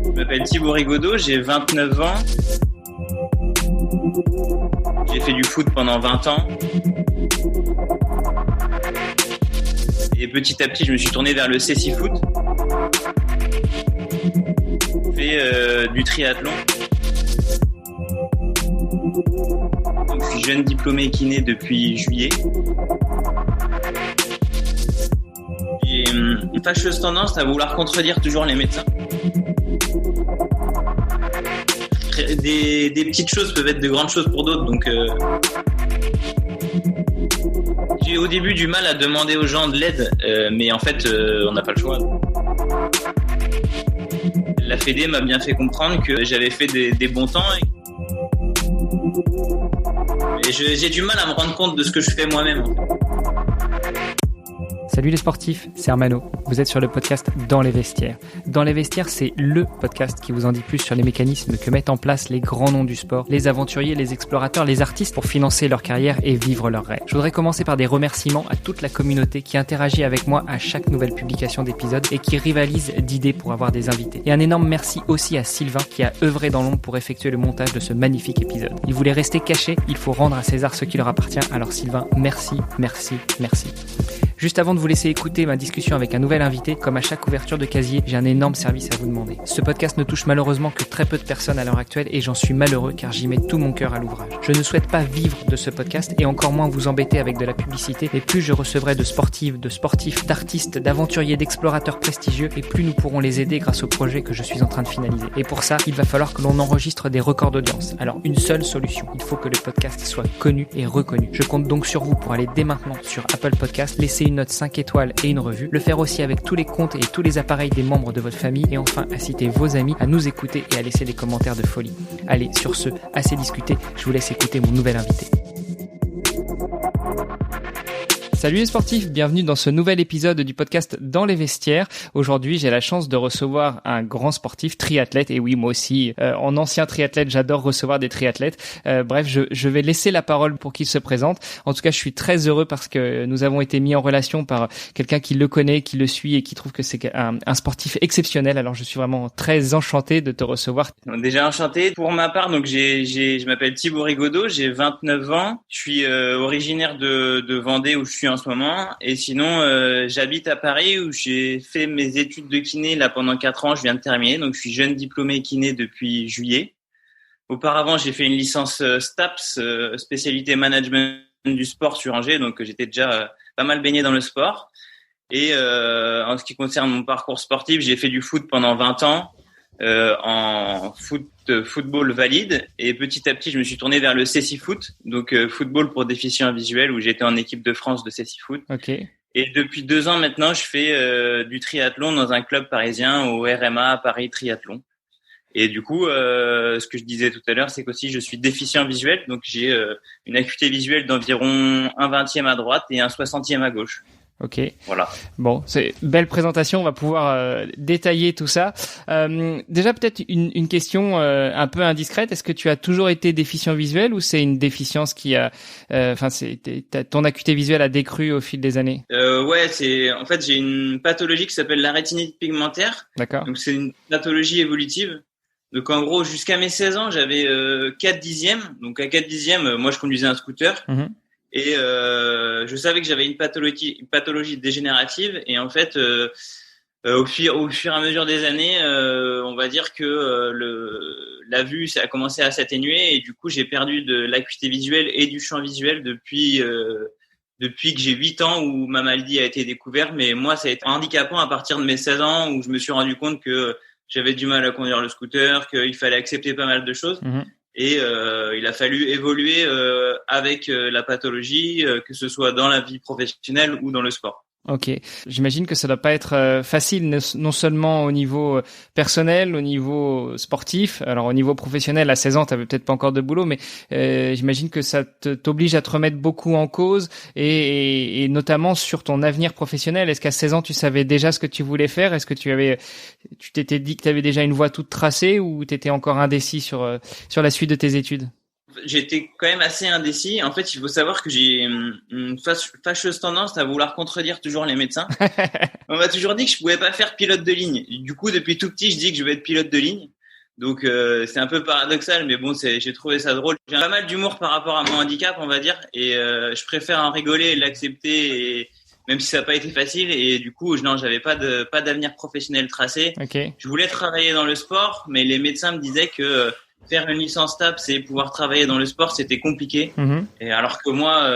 Je m'appelle Thibaut Rigaudot, j'ai 29 ans. J'ai fait du foot pendant 20 ans. Et petit à petit, je me suis tourné vers le cécifoot. J'ai fait du triathlon. Donc, je suis jeune diplômé kiné depuis juillet. J'ai une fâcheuse tendance à vouloir contredire toujours les médecins. Des petites choses peuvent être de grandes choses pour d'autres, donc j'ai au début du mal à demander aux gens de l'aide, mais en fait on n'a pas le choix. La Fédé m'a bien fait comprendre que j'avais fait des bons temps et j'ai du mal à me rendre compte de ce que je fais moi-même. Salut les sportifs, c'est Armano. Vous êtes sur le podcast Dans les vestiaires. Dans les vestiaires, c'est le podcast qui vous en dit plus sur les mécanismes que mettent en place les grands noms du sport, les aventuriers, les explorateurs, les artistes pour financer leur carrière et vivre leurs rêves. Je voudrais commencer par des remerciements à toute la communauté qui interagit avec moi à chaque nouvelle publication d'épisode et qui rivalise d'idées pour avoir des invités. Et un énorme merci aussi à Sylvain qui a œuvré dans l'ombre pour effectuer le montage de ce magnifique épisode. Il voulait rester caché, il faut rendre à César ce qui leur appartient. Alors Sylvain, merci. Juste avant de vous laisser écouter ma discussion avec un nouvel invité, comme à chaque ouverture de casier, j'ai un énorme service à vous demander. Ce podcast ne touche malheureusement que très peu de personnes à l'heure actuelle et j'en suis malheureux car j'y mets tout mon cœur à l'ouvrage. Je ne souhaite pas vivre de ce podcast et encore moins vous embêter avec de la publicité, mais plus je recevrai de sportives, d'artistes, d'aventuriers, d'explorateurs prestigieux et plus nous pourrons les aider grâce au projet que je suis en train de finaliser. Et pour ça, il va falloir que l'on enregistre des records d'audience. Alors une seule solution, il faut que le podcast soit connu et reconnu. Je compte donc sur vous pour aller dès maintenant sur Apple Podcast, laisser une note 5 étoiles et une revue, le faire aussi avec tous les comptes et tous les appareils des membres de votre famille et enfin inciter vos amis à nous écouter et à laisser des commentaires de folie. Allez, sur ce, assez discuté, je vous laisse écouter mon nouvel invité. Salut les sportifs, bienvenue dans ce nouvel épisode du podcast Dans les vestiaires. Aujourd'hui, j'ai la chance de recevoir un grand sportif, triathlète. Et oui, moi aussi, en ancien triathlète, j'adore recevoir des triathlètes. Bref, je vais laisser la parole pour qu'il se présente. En tout cas, je suis très heureux parce que nous avons été mis en relation par quelqu'un qui le connaît, qui le suit et qui trouve que c'est un sportif exceptionnel. Alors, je suis vraiment très enchanté de te recevoir. Déjà enchanté. Pour ma part, donc je m'appelle Thibaut Rigaudot, j'ai 29 ans. Je suis originaire de Vendée où je suis en ce moment et sinon j'habite à Paris où j'ai fait mes études de kiné là pendant 4 ans, je viens de terminer, donc je suis jeune diplômé kiné depuis juillet. Auparavant, j'ai fait une licence STAPS, spécialité management du sport sur Angers, donc j'étais déjà pas mal baigné dans le sport. Et en ce qui concerne mon parcours sportif, j'ai fait du foot pendant 20 ans en football valide et petit à petit je me suis tourné vers le cécifoot, donc football pour déficients visuels où j'étais en équipe de France de cécifoot. Okay. Et depuis 2 ans maintenant je fais du triathlon dans un club parisien au RMA Paris Triathlon. Et du coup ce que je disais tout à l'heure, c'est qu'aussi je suis déficient visuel, donc j'ai une acuité visuelle d'environ 1/20 à droite et 1/60 à gauche. Ok. Voilà. Bon, c'est belle présentation. On va pouvoir détailler tout ça. Déjà, peut-être une question un peu indiscrète. Est-ce que tu as toujours été déficient visuel ou c'est une déficience qui a, ton acuité visuelle a décru au fil des années? Ouais, en fait, j'ai une pathologie qui s'appelle la rétinite pigmentaire. D'accord. Donc, c'est une pathologie évolutive. Donc, en gros, jusqu'à mes 16 ans, j'avais 4/10. Donc, à 4/10, moi, je conduisais un scooter. Mm-hmm. Et je savais que j'avais une pathologie dégénérative et en fait au fur et à mesure des années on va dire que la vue ça a commencé à s'atténuer et du coup j'ai perdu de l'acuité visuelle et du champ visuel depuis que j'ai 8 ans où ma maladie a été découverte, mais moi ça a été handicapant à partir de mes 16 ans où je me suis rendu compte que j'avais du mal à conduire le scooter, qu'il fallait accepter pas mal de choses. Mmh. Et il a fallu évoluer avec la pathologie, que ce soit dans la vie professionnelle ou dans le sport. Ok, j'imagine que ça doit pas être facile, non seulement au niveau personnel, au niveau sportif. Alors au niveau professionnel, à 16 ans, t'avais peut-être pas encore de boulot, mais j'imagine que ça t'oblige à te remettre beaucoup en cause et notamment sur ton avenir professionnel. Est-ce qu'à 16 ans, tu savais déjà ce que tu voulais faire? Est-ce que tu t'étais dit que tu avais déjà une voie toute tracée ou t'étais encore indécis sur la suite de tes études? J'étais quand même assez indécis. En fait, il faut savoir que j'ai une fâcheuse tendance à vouloir contredire toujours les médecins. On m'a toujours dit que je pouvais pas faire pilote de ligne. Du coup, depuis tout petit, je dis que je vais être pilote de ligne. Donc, c'est un peu paradoxal, mais bon, j'ai trouvé ça drôle. J'ai pas mal d'humour par rapport à mon handicap, on va dire, et je préfère en rigoler et l'accepter, et même si ça n'a pas été facile. Et du coup, non, j'avais pas d'avenir professionnel tracé. Okay. Je voulais travailler dans le sport, mais les médecins me disaient que faire une licence TAPS et pouvoir travailler dans le sport, c'était compliqué. Et alors que moi,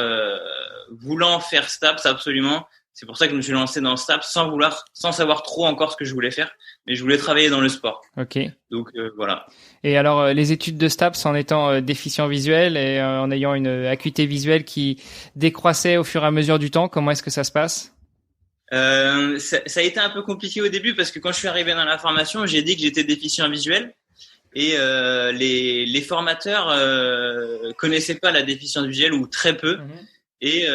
voulant faire STAPS absolument, c'est pour ça que je me suis lancé dans STAPS sans savoir trop encore ce que je voulais faire, mais je voulais travailler dans le sport. Ok. Donc voilà. Et alors les études de STAPS, en étant déficient visuel et en ayant une acuité visuelle qui décroissait au fur et à mesure du temps, comment est-ce que ça se passe? Ça a été un peu compliqué au début parce que quand je suis arrivé dans la formation, j'ai dit que j'étais déficient visuel. Et les formateurs connaissaient pas la déficience visuelle ou très peu. Et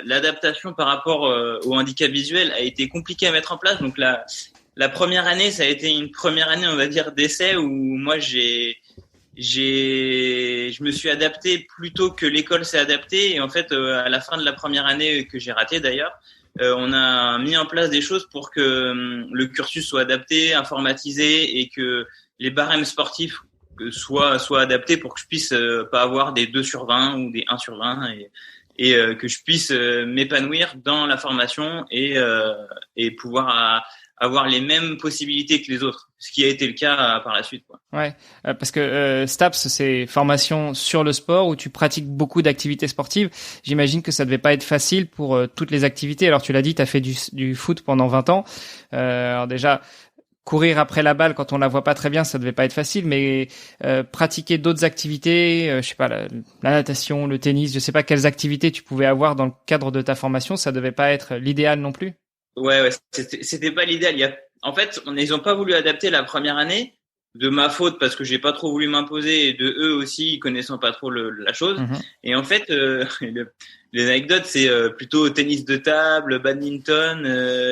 l'adaptation par rapport au handicap visuel a été compliquée à mettre en place. Donc la première année, ça a été une première année, on va dire, d'essai où moi je me suis adapté plutôt que l'école s'est adaptée. Et en fait, à la fin de la première année que j'ai ratée d'ailleurs, on a mis en place des choses pour que le cursus soit adapté, informatisé et que les barèmes sportifs soient adaptés pour que je puisse pas avoir des 2/20 ou des 1/20 et que je puisse m'épanouir dans la formation et pouvoir avoir les mêmes possibilités que les autres, ce qui a été le cas par la suite, quoi. Ouais, parce que STAPS, c'est formation sur le sport où tu pratiques beaucoup d'activités sportives. J'imagine que ça devait pas être facile pour toutes les activités. Alors tu l'as dit, tu as fait du foot pendant 20 ans. Alors déjà, courir après la balle quand on la voit pas très bien, ça devait pas être facile, mais pratiquer d'autres activités, je sais pas, la natation, le tennis, je sais pas quelles activités tu pouvais avoir dans le cadre de ta formation, ça devait pas être l'idéal non plus. Ouais, c'était pas l'idéal. En fait, ils ont pas voulu adapter la première année, de ma faute parce que j'ai pas trop voulu m'imposer et de eux aussi connaissant pas trop la chose. Et en fait, les anecdotes, c'est plutôt tennis de table, badminton,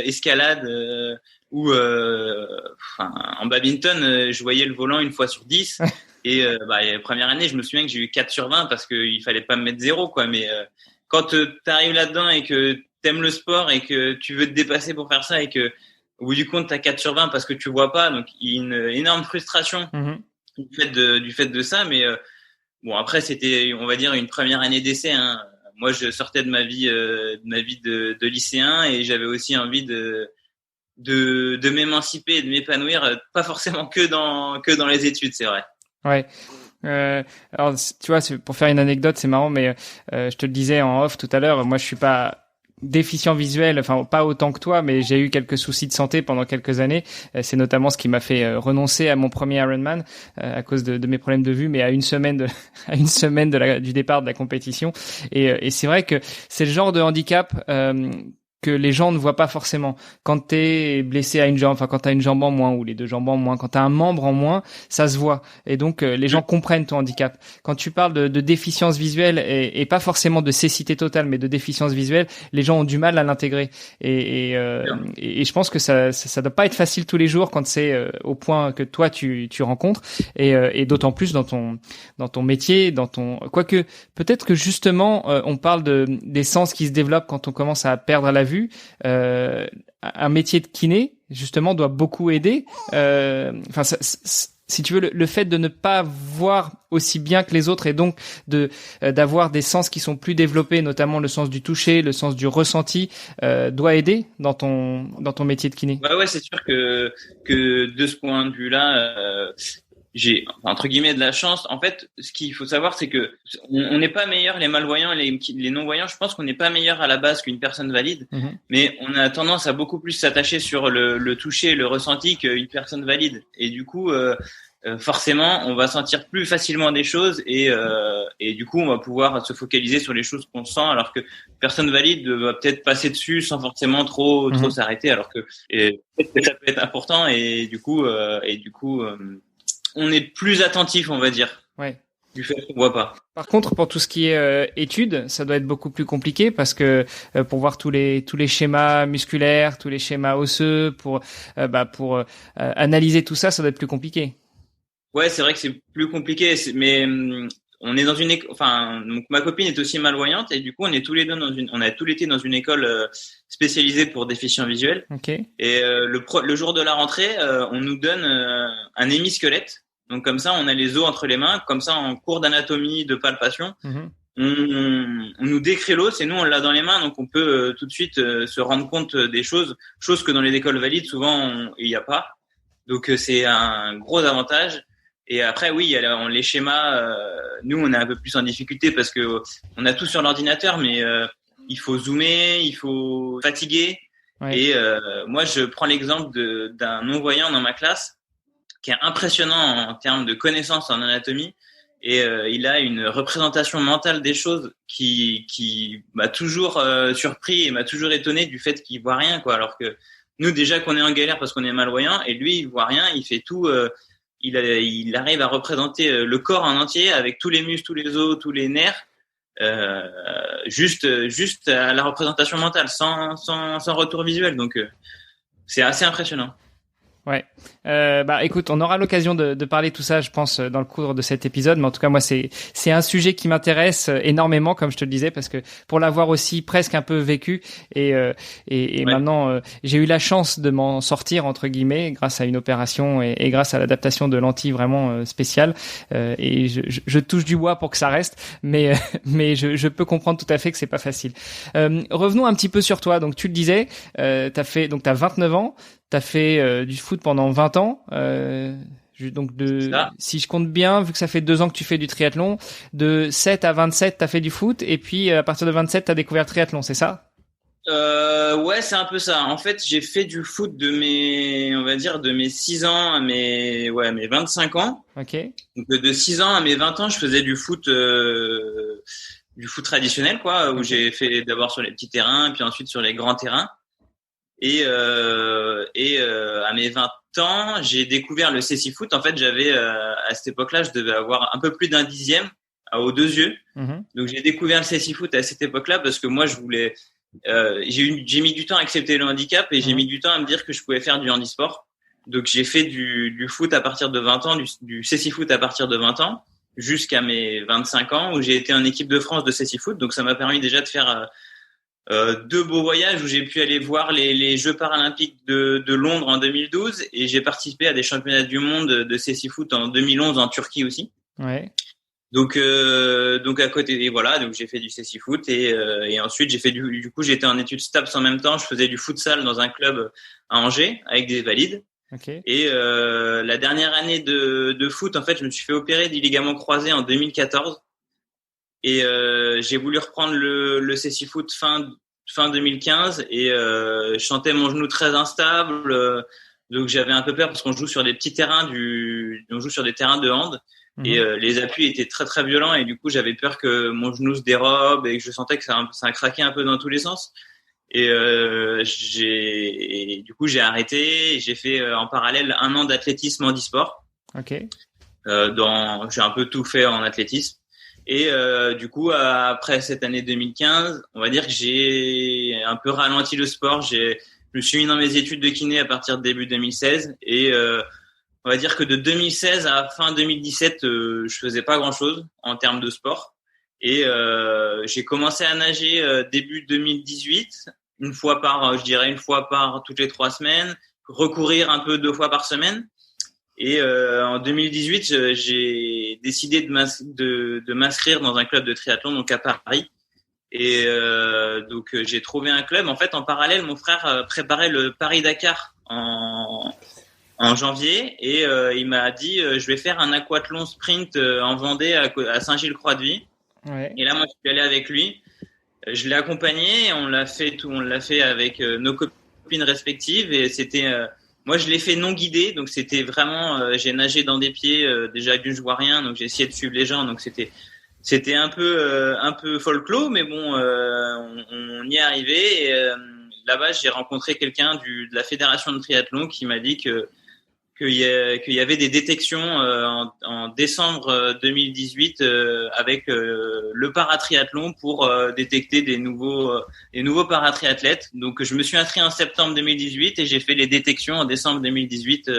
escalade. Ou en badminton, je voyais le volant une fois sur 10 et la première année, je me souviens que j'ai eu 4/20 parce qu'il fallait pas me mettre 0, quoi. Mais quand t'arrives là-dedans et que t'aimes le sport et que tu veux te dépasser pour faire ça et que au bout du compte t'as 4/20 parce que tu vois pas, donc il y a une énorme frustration du fait de ça. Mais bon, après c'était, on va dire, une première année d'essai, hein. Moi, je sortais de ma vie de lycéen et j'avais aussi envie de m'émanciper et de m'épanouir, pas forcément que dans les études, c'est vrai. Ouais. Alors, tu vois, pour faire une anecdote, c'est marrant, mais je te le disais en off tout à l'heure, moi je suis pas déficient visuel, enfin pas autant que toi, mais j'ai eu quelques soucis de santé pendant quelques années. C'est notamment ce qui m'a fait renoncer à mon premier Ironman à cause de mes problèmes de vue, mais à une semaine du départ de la compétition. Et c'est vrai que c'est le genre de handicap que les gens ne voient pas forcément. Quand t'es blessé à une jambe, enfin quand t'as une jambe en moins ou les deux jambes en moins, quand t'as un membre en moins, ça se voit. Et donc les gens comprennent ton handicap. Quand tu parles de déficience visuelle et pas forcément de cécité totale, mais de déficience visuelle, les gens ont du mal à l'intégrer. Et je pense que ça doit pas être facile tous les jours quand c'est au point que toi tu rencontres. Et d'autant plus dans ton métier, quoique peut-être que justement on parle des sens qui se développent quand on commence à perdre la vue. Un métier de kiné justement doit beaucoup aider. Enfin, si tu veux, le fait de ne pas voir aussi bien que les autres et donc d'avoir des sens qui sont plus développés, notamment le sens du toucher, le sens du ressenti, doit aider dans ton métier de kiné. Ouais, c'est sûr que de ce point de vue-là, j'ai entre guillemets de la chance. En fait, ce qu'il faut savoir, c'est que on n'est pas meilleur, les malvoyants, les non-voyants. Je pense qu'on n'est pas meilleur à la base qu'une personne valide, mais on a tendance à beaucoup plus s'attacher sur le toucher, le ressenti qu'une personne valide. Et du coup, forcément, on va sentir plus facilement des choses et du coup, on va pouvoir se focaliser sur les choses qu'on sent, alors que personne valide va peut-être passer dessus sans forcément trop s'arrêter, alors que peut-être que ça peut être important et du coup. On est plus attentif, on va dire. Ouais. Du fait qu'on voit pas. Par contre, pour tout ce qui est études, ça doit être beaucoup plus compliqué parce que pour voir tous les schémas musculaires, tous les schémas osseux, pour analyser tout ça, ça doit être plus compliqué. Ouais, c'est vrai que c'est plus compliqué, mais on est dans une enfin donc ma copine est aussi malvoyante et du coup on est tous les deux on a tout l'été dans une école spécialisée pour déficients visuels. Okay. Et le jour de la rentrée, on nous donne un hémisquelette. Donc comme ça, on a les os entre les mains, comme ça en cours d'anatomie, de palpation, on nous décrit l'os et nous on l'a dans les mains, donc on peut tout de suite se rendre compte des choses que dans les écoles valides souvent il n'y a pas. Donc c'est un gros avantage. Et après, oui, les schémas, nous, on est un peu plus en difficulté parce que on a tout sur l'ordinateur, mais il faut zoomer, il faut fatiguer. Ouais. Et moi, je prends l'exemple d'un non-voyant dans ma classe qui est impressionnant en termes de connaissances en anatomie. Et il a une représentation mentale des choses qui m'a toujours surpris et m'a toujours étonné du fait qu'il voit rien, quoi. Alors que nous, déjà qu'on est en galère parce qu'on est malvoyant, et lui, il voit rien, il fait tout. Il arrive à représenter le corps en entier avec tous les muscles, tous les os, tous les nerfs, juste à la représentation mentale, sans retour visuel. Donc c'est assez impressionnant. Ouais. Écoute, on aura l'occasion de parler tout ça, je pense, dans le cours de cet épisode. Mais en tout cas, moi, c'est un sujet qui m'intéresse énormément, comme je te le disais, parce que pour l'avoir aussi presque un peu vécu et ouais. Maintenant, j'ai eu la chance de m'en sortir entre guillemets grâce à une opération et grâce à l'adaptation de lentilles vraiment spéciales. Et je touche du bois pour que ça reste, mais je peux comprendre tout à fait que c'est pas facile. Revenons un petit peu sur toi. Donc, tu le disais, t'as 29 ans. T'as fait du foot pendant 20 ans. Donc si je compte bien, vu que ça fait 2 ans que tu fais du triathlon, de 7 à 27, t'as fait du foot, et puis à partir de 27, t'as découvert le triathlon, c'est ça? Ouais, c'est un peu ça. En fait, j'ai fait du foot de mes 6 ans à mes 25 ans. Ok. Donc de 6 ans à mes 20 ans, je faisais du foot traditionnel, quoi, où j'ai fait d'abord sur les petits terrains, puis ensuite sur les grands terrains. Et à mes 20 ans, j'ai découvert le cécifoot. En fait, j'avais à cette époque-là, je devais avoir un peu plus d'un dixième aux 2 yeux. Donc j'ai découvert le cécifoot à cette époque-là parce que moi je voulais j'ai mis du temps à accepter le handicap et j'ai mis du temps à me dire que je pouvais faire du handisport. Donc j'ai fait du foot à partir de 20 ans, du cécifoot à partir de 20 ans jusqu'à mes 25 ans où j'ai été en équipe de France de cécifoot. Donc ça m'a permis déjà de faire 2 beaux voyages où j'ai pu aller voir les Jeux paralympiques de Londres en 2012 et j'ai participé à des championnats du monde de cécifoot en 2011 en Turquie aussi. Ouais. Donc à côté, et voilà, donc j'ai fait du cécifoot et ensuite j'ai fait du coup j'étais en études STAPS en même temps, je faisais du futsal dans un club à Angers avec des valides. Okay. Et la dernière année de foot, en fait, je me suis fait opérer du ligament croisé en 2014. Et j'ai voulu reprendre le cécifoot fin 2015 et je sentais mon genou très instable, donc j'avais un peu peur parce qu'on joue sur des petits terrains on joue sur des terrains de hand et les appuis étaient très très violents et du coup j'avais peur que mon genou se dérobe et que je sentais que ça craquait un peu dans tous les sens et du coup j'ai arrêté et j'ai fait en parallèle 1 an d'athlétisme handisport. Ok. J'ai un peu tout fait en athlétisme. Et du coup, après cette année 2015, on va dire que j'ai un peu ralenti le sport. Je me suis mis dans mes études de kiné à partir de début 2016. Et on va dire que de 2016 à fin 2017, je faisais pas grand-chose en termes de sport. Et j'ai commencé à nager début 2018, une fois par toutes les 3 semaines, recourir un peu 2 fois par semaine. Et en 2018, j'ai décidé de m'inscrire dans un club de triathlon donc à Paris. Et donc j'ai trouvé un club. En fait, en parallèle, mon frère préparait le Paris-Dakar en janvier et il m'a dit je vais faire un aquathlon sprint en Vendée à Saint-Gilles-Croix-de-Vie. Ouais. Et là, moi, je suis allé avec lui. Je l'ai accompagné. On l'a fait avec nos copines respectives et c'était moi, je l'ai fait non guidé, donc c'était vraiment, j'ai nagé dans des pieds. Déjà d'une, je vois rien, donc j'ai essayé de suivre les gens, donc c'était un peu folklore, mais bon, on y est arrivé. Et là-bas, j'ai rencontré quelqu'un de la fédération de triathlon qui m'a dit qu'il y avait des détections en décembre 2018 avec le paratriathlon pour détecter des nouveaux paratriathlètes. Donc je me suis inscrit en septembre 2018 et j'ai fait les détections en décembre 2018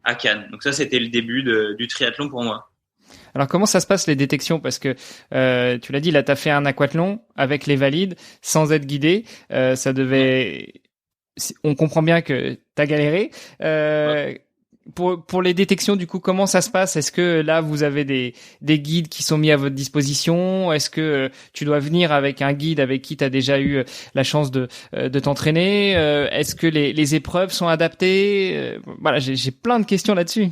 à Cannes. Donc ça, c'était le début du triathlon pour moi. Alors comment ça se passe les détections? Parce que tu l'as dit, là t'as fait un aquathlon avec les valides sans être guidé. Ça devait. On comprend bien que t'as galéré. Pour les détections, du coup, comment ça se passe? Est-ce que là vous avez des guides qui sont mis à votre disposition? Est-ce que tu dois venir avec un guide avec qui t'as déjà eu la chance de t'entraîner? Est-ce que les épreuves sont adaptées? Voilà, j'ai plein de questions là-dessus.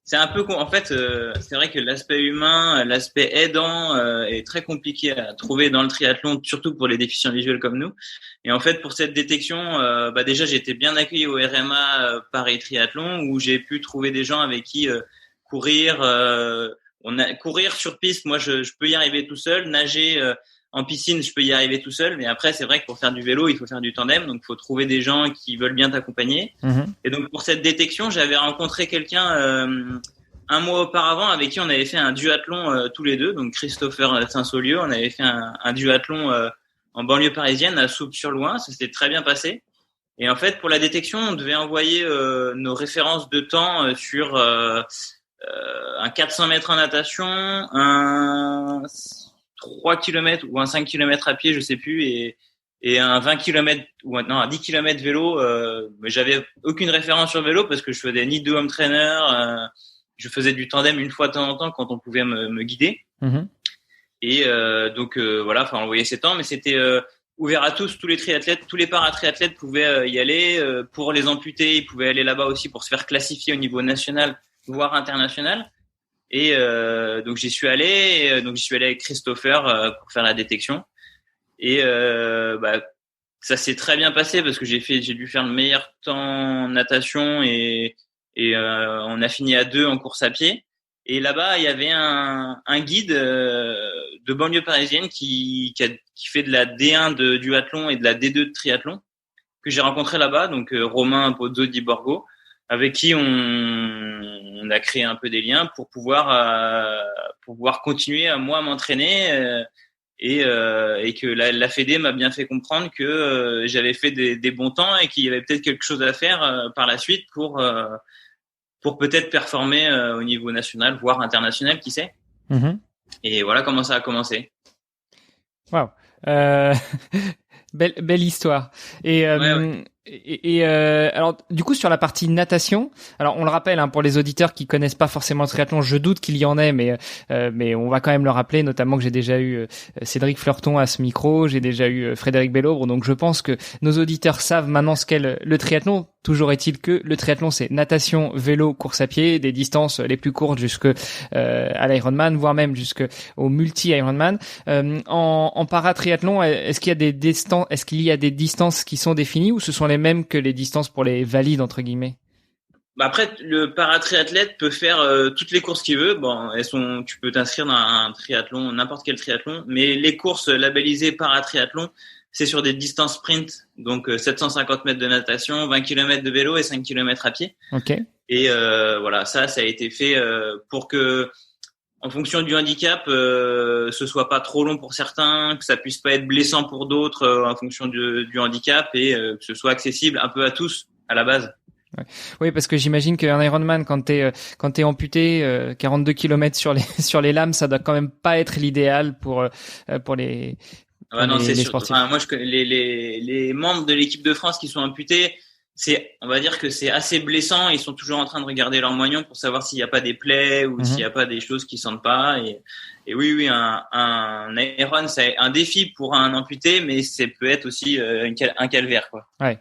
C'est un peu en fait, c'est vrai que l'aspect humain, l'aspect aidant est très compliqué à trouver dans le triathlon, surtout pour les déficients visuels comme nous. Et en fait, pour cette détection, déjà j'ai été bien accueilli au RMA Paris Triathlon, où j'ai pu trouver des gens avec qui courir. Courir sur piste, moi je peux y arriver tout seul. Nager en piscine, je peux y arriver tout seul, mais après, c'est vrai que pour faire du vélo, il faut faire du tandem, donc il faut trouver des gens qui veulent bien t'accompagner. Et donc, pour cette détection, j'avais rencontré quelqu'un un mois auparavant avec qui on avait fait un duathlon tous les deux, donc Christopher Saint-Saulieu, on avait fait un duathlon en banlieue parisienne, à Souppes-sur-Loing, ça s'était très bien passé. Et en fait, pour la détection, on devait envoyer nos références de temps sur un 400 mètres en natation, un 3 km ou un 5 km à pied, je sais plus, et un 20 km ou un 10 km vélo. Mais j'avais aucune référence sur vélo parce que je faisais ni de home trainer, je faisais du tandem une fois de temps en temps quand on pouvait me guider. Et donc voilà, enfin on voyait ces temps, mais c'était ouvert à tous les triathlètes, tous les paratriathlètes pouvaient y aller. Pour les amputés, ils pouvaient aller là-bas aussi pour se faire classifier au niveau national, voire international. Et donc j'y suis allé. Donc j'y suis allé avec Christopher pour faire la détection. Et ça s'est très bien passé parce que j'ai dû faire le meilleur temps en natation et on a fini à 2 en course à pied. Et là-bas, il y avait un guide de banlieue parisienne qui fait de la D1 de duathlon et de la D2 de triathlon que j'ai rencontré là-bas. Donc Romain Pozzo di Borgo, avec qui on a créé un peu des liens pour pouvoir continuer à moi m'entraîner et que la Fédé m'a bien fait comprendre que j'avais fait des bons temps et qu'il y avait peut-être quelque chose à faire par la suite pour peut-être performer au niveau national, voire international, qui sait. Et voilà comment ça a commencé. Waouh. Belle histoire. Et alors du coup sur la partie natation, alors on le rappelle pour les auditeurs qui connaissent pas forcément le triathlon, je doute qu'il y en ait, mais on va quand même le rappeler, notamment que j'ai déjà eu Cédric Fleurton à ce micro, j'ai déjà eu Frédéric Bellobre, donc je pense que nos auditeurs savent maintenant ce qu'est le triathlon. Toujours est-il que le triathlon, c'est natation, vélo, course à pied, des distances les plus courtes jusque à l'Ironman, voire même jusque au multi-Ironman. En paratriathlon, est-ce qu'il y a des distances qui sont définies ou ce sont les mêmes que les distances pour les valides entre guillemets? Après, le paratriathlète peut faire toutes les courses qu'il veut. Bon, tu peux t'inscrire dans un triathlon, n'importe quel triathlon, mais les courses labellisées paratriathlon, c'est sur des distances sprint, donc 750 mètres de natation, 20 km de vélo et 5 km à pied. Okay. Et voilà, ça a été fait pour que, en fonction du handicap, ce soit pas trop long pour certains, que ça puisse pas être blessant pour d'autres en fonction du handicap et que ce soit accessible un peu à tous à la base. Ouais. Oui, parce que j'imagine qu'un Ironman, quand t'es amputé, 42 km sur les lames, ça doit quand même pas être l'idéal pour les non, c'est sûr. sportifs. Enfin, moi, les membres de l'équipe de France qui sont amputés, on va dire que c'est assez blessant. Ils sont toujours en train de regarder leur moignon pour savoir s'il n'y a pas des plaies ou s'il n'y a pas des choses qui sentent pas. Et oui, un Iron, c'est un défi pour un amputé, mais ça peut être aussi un calvaire, quoi. Ouais.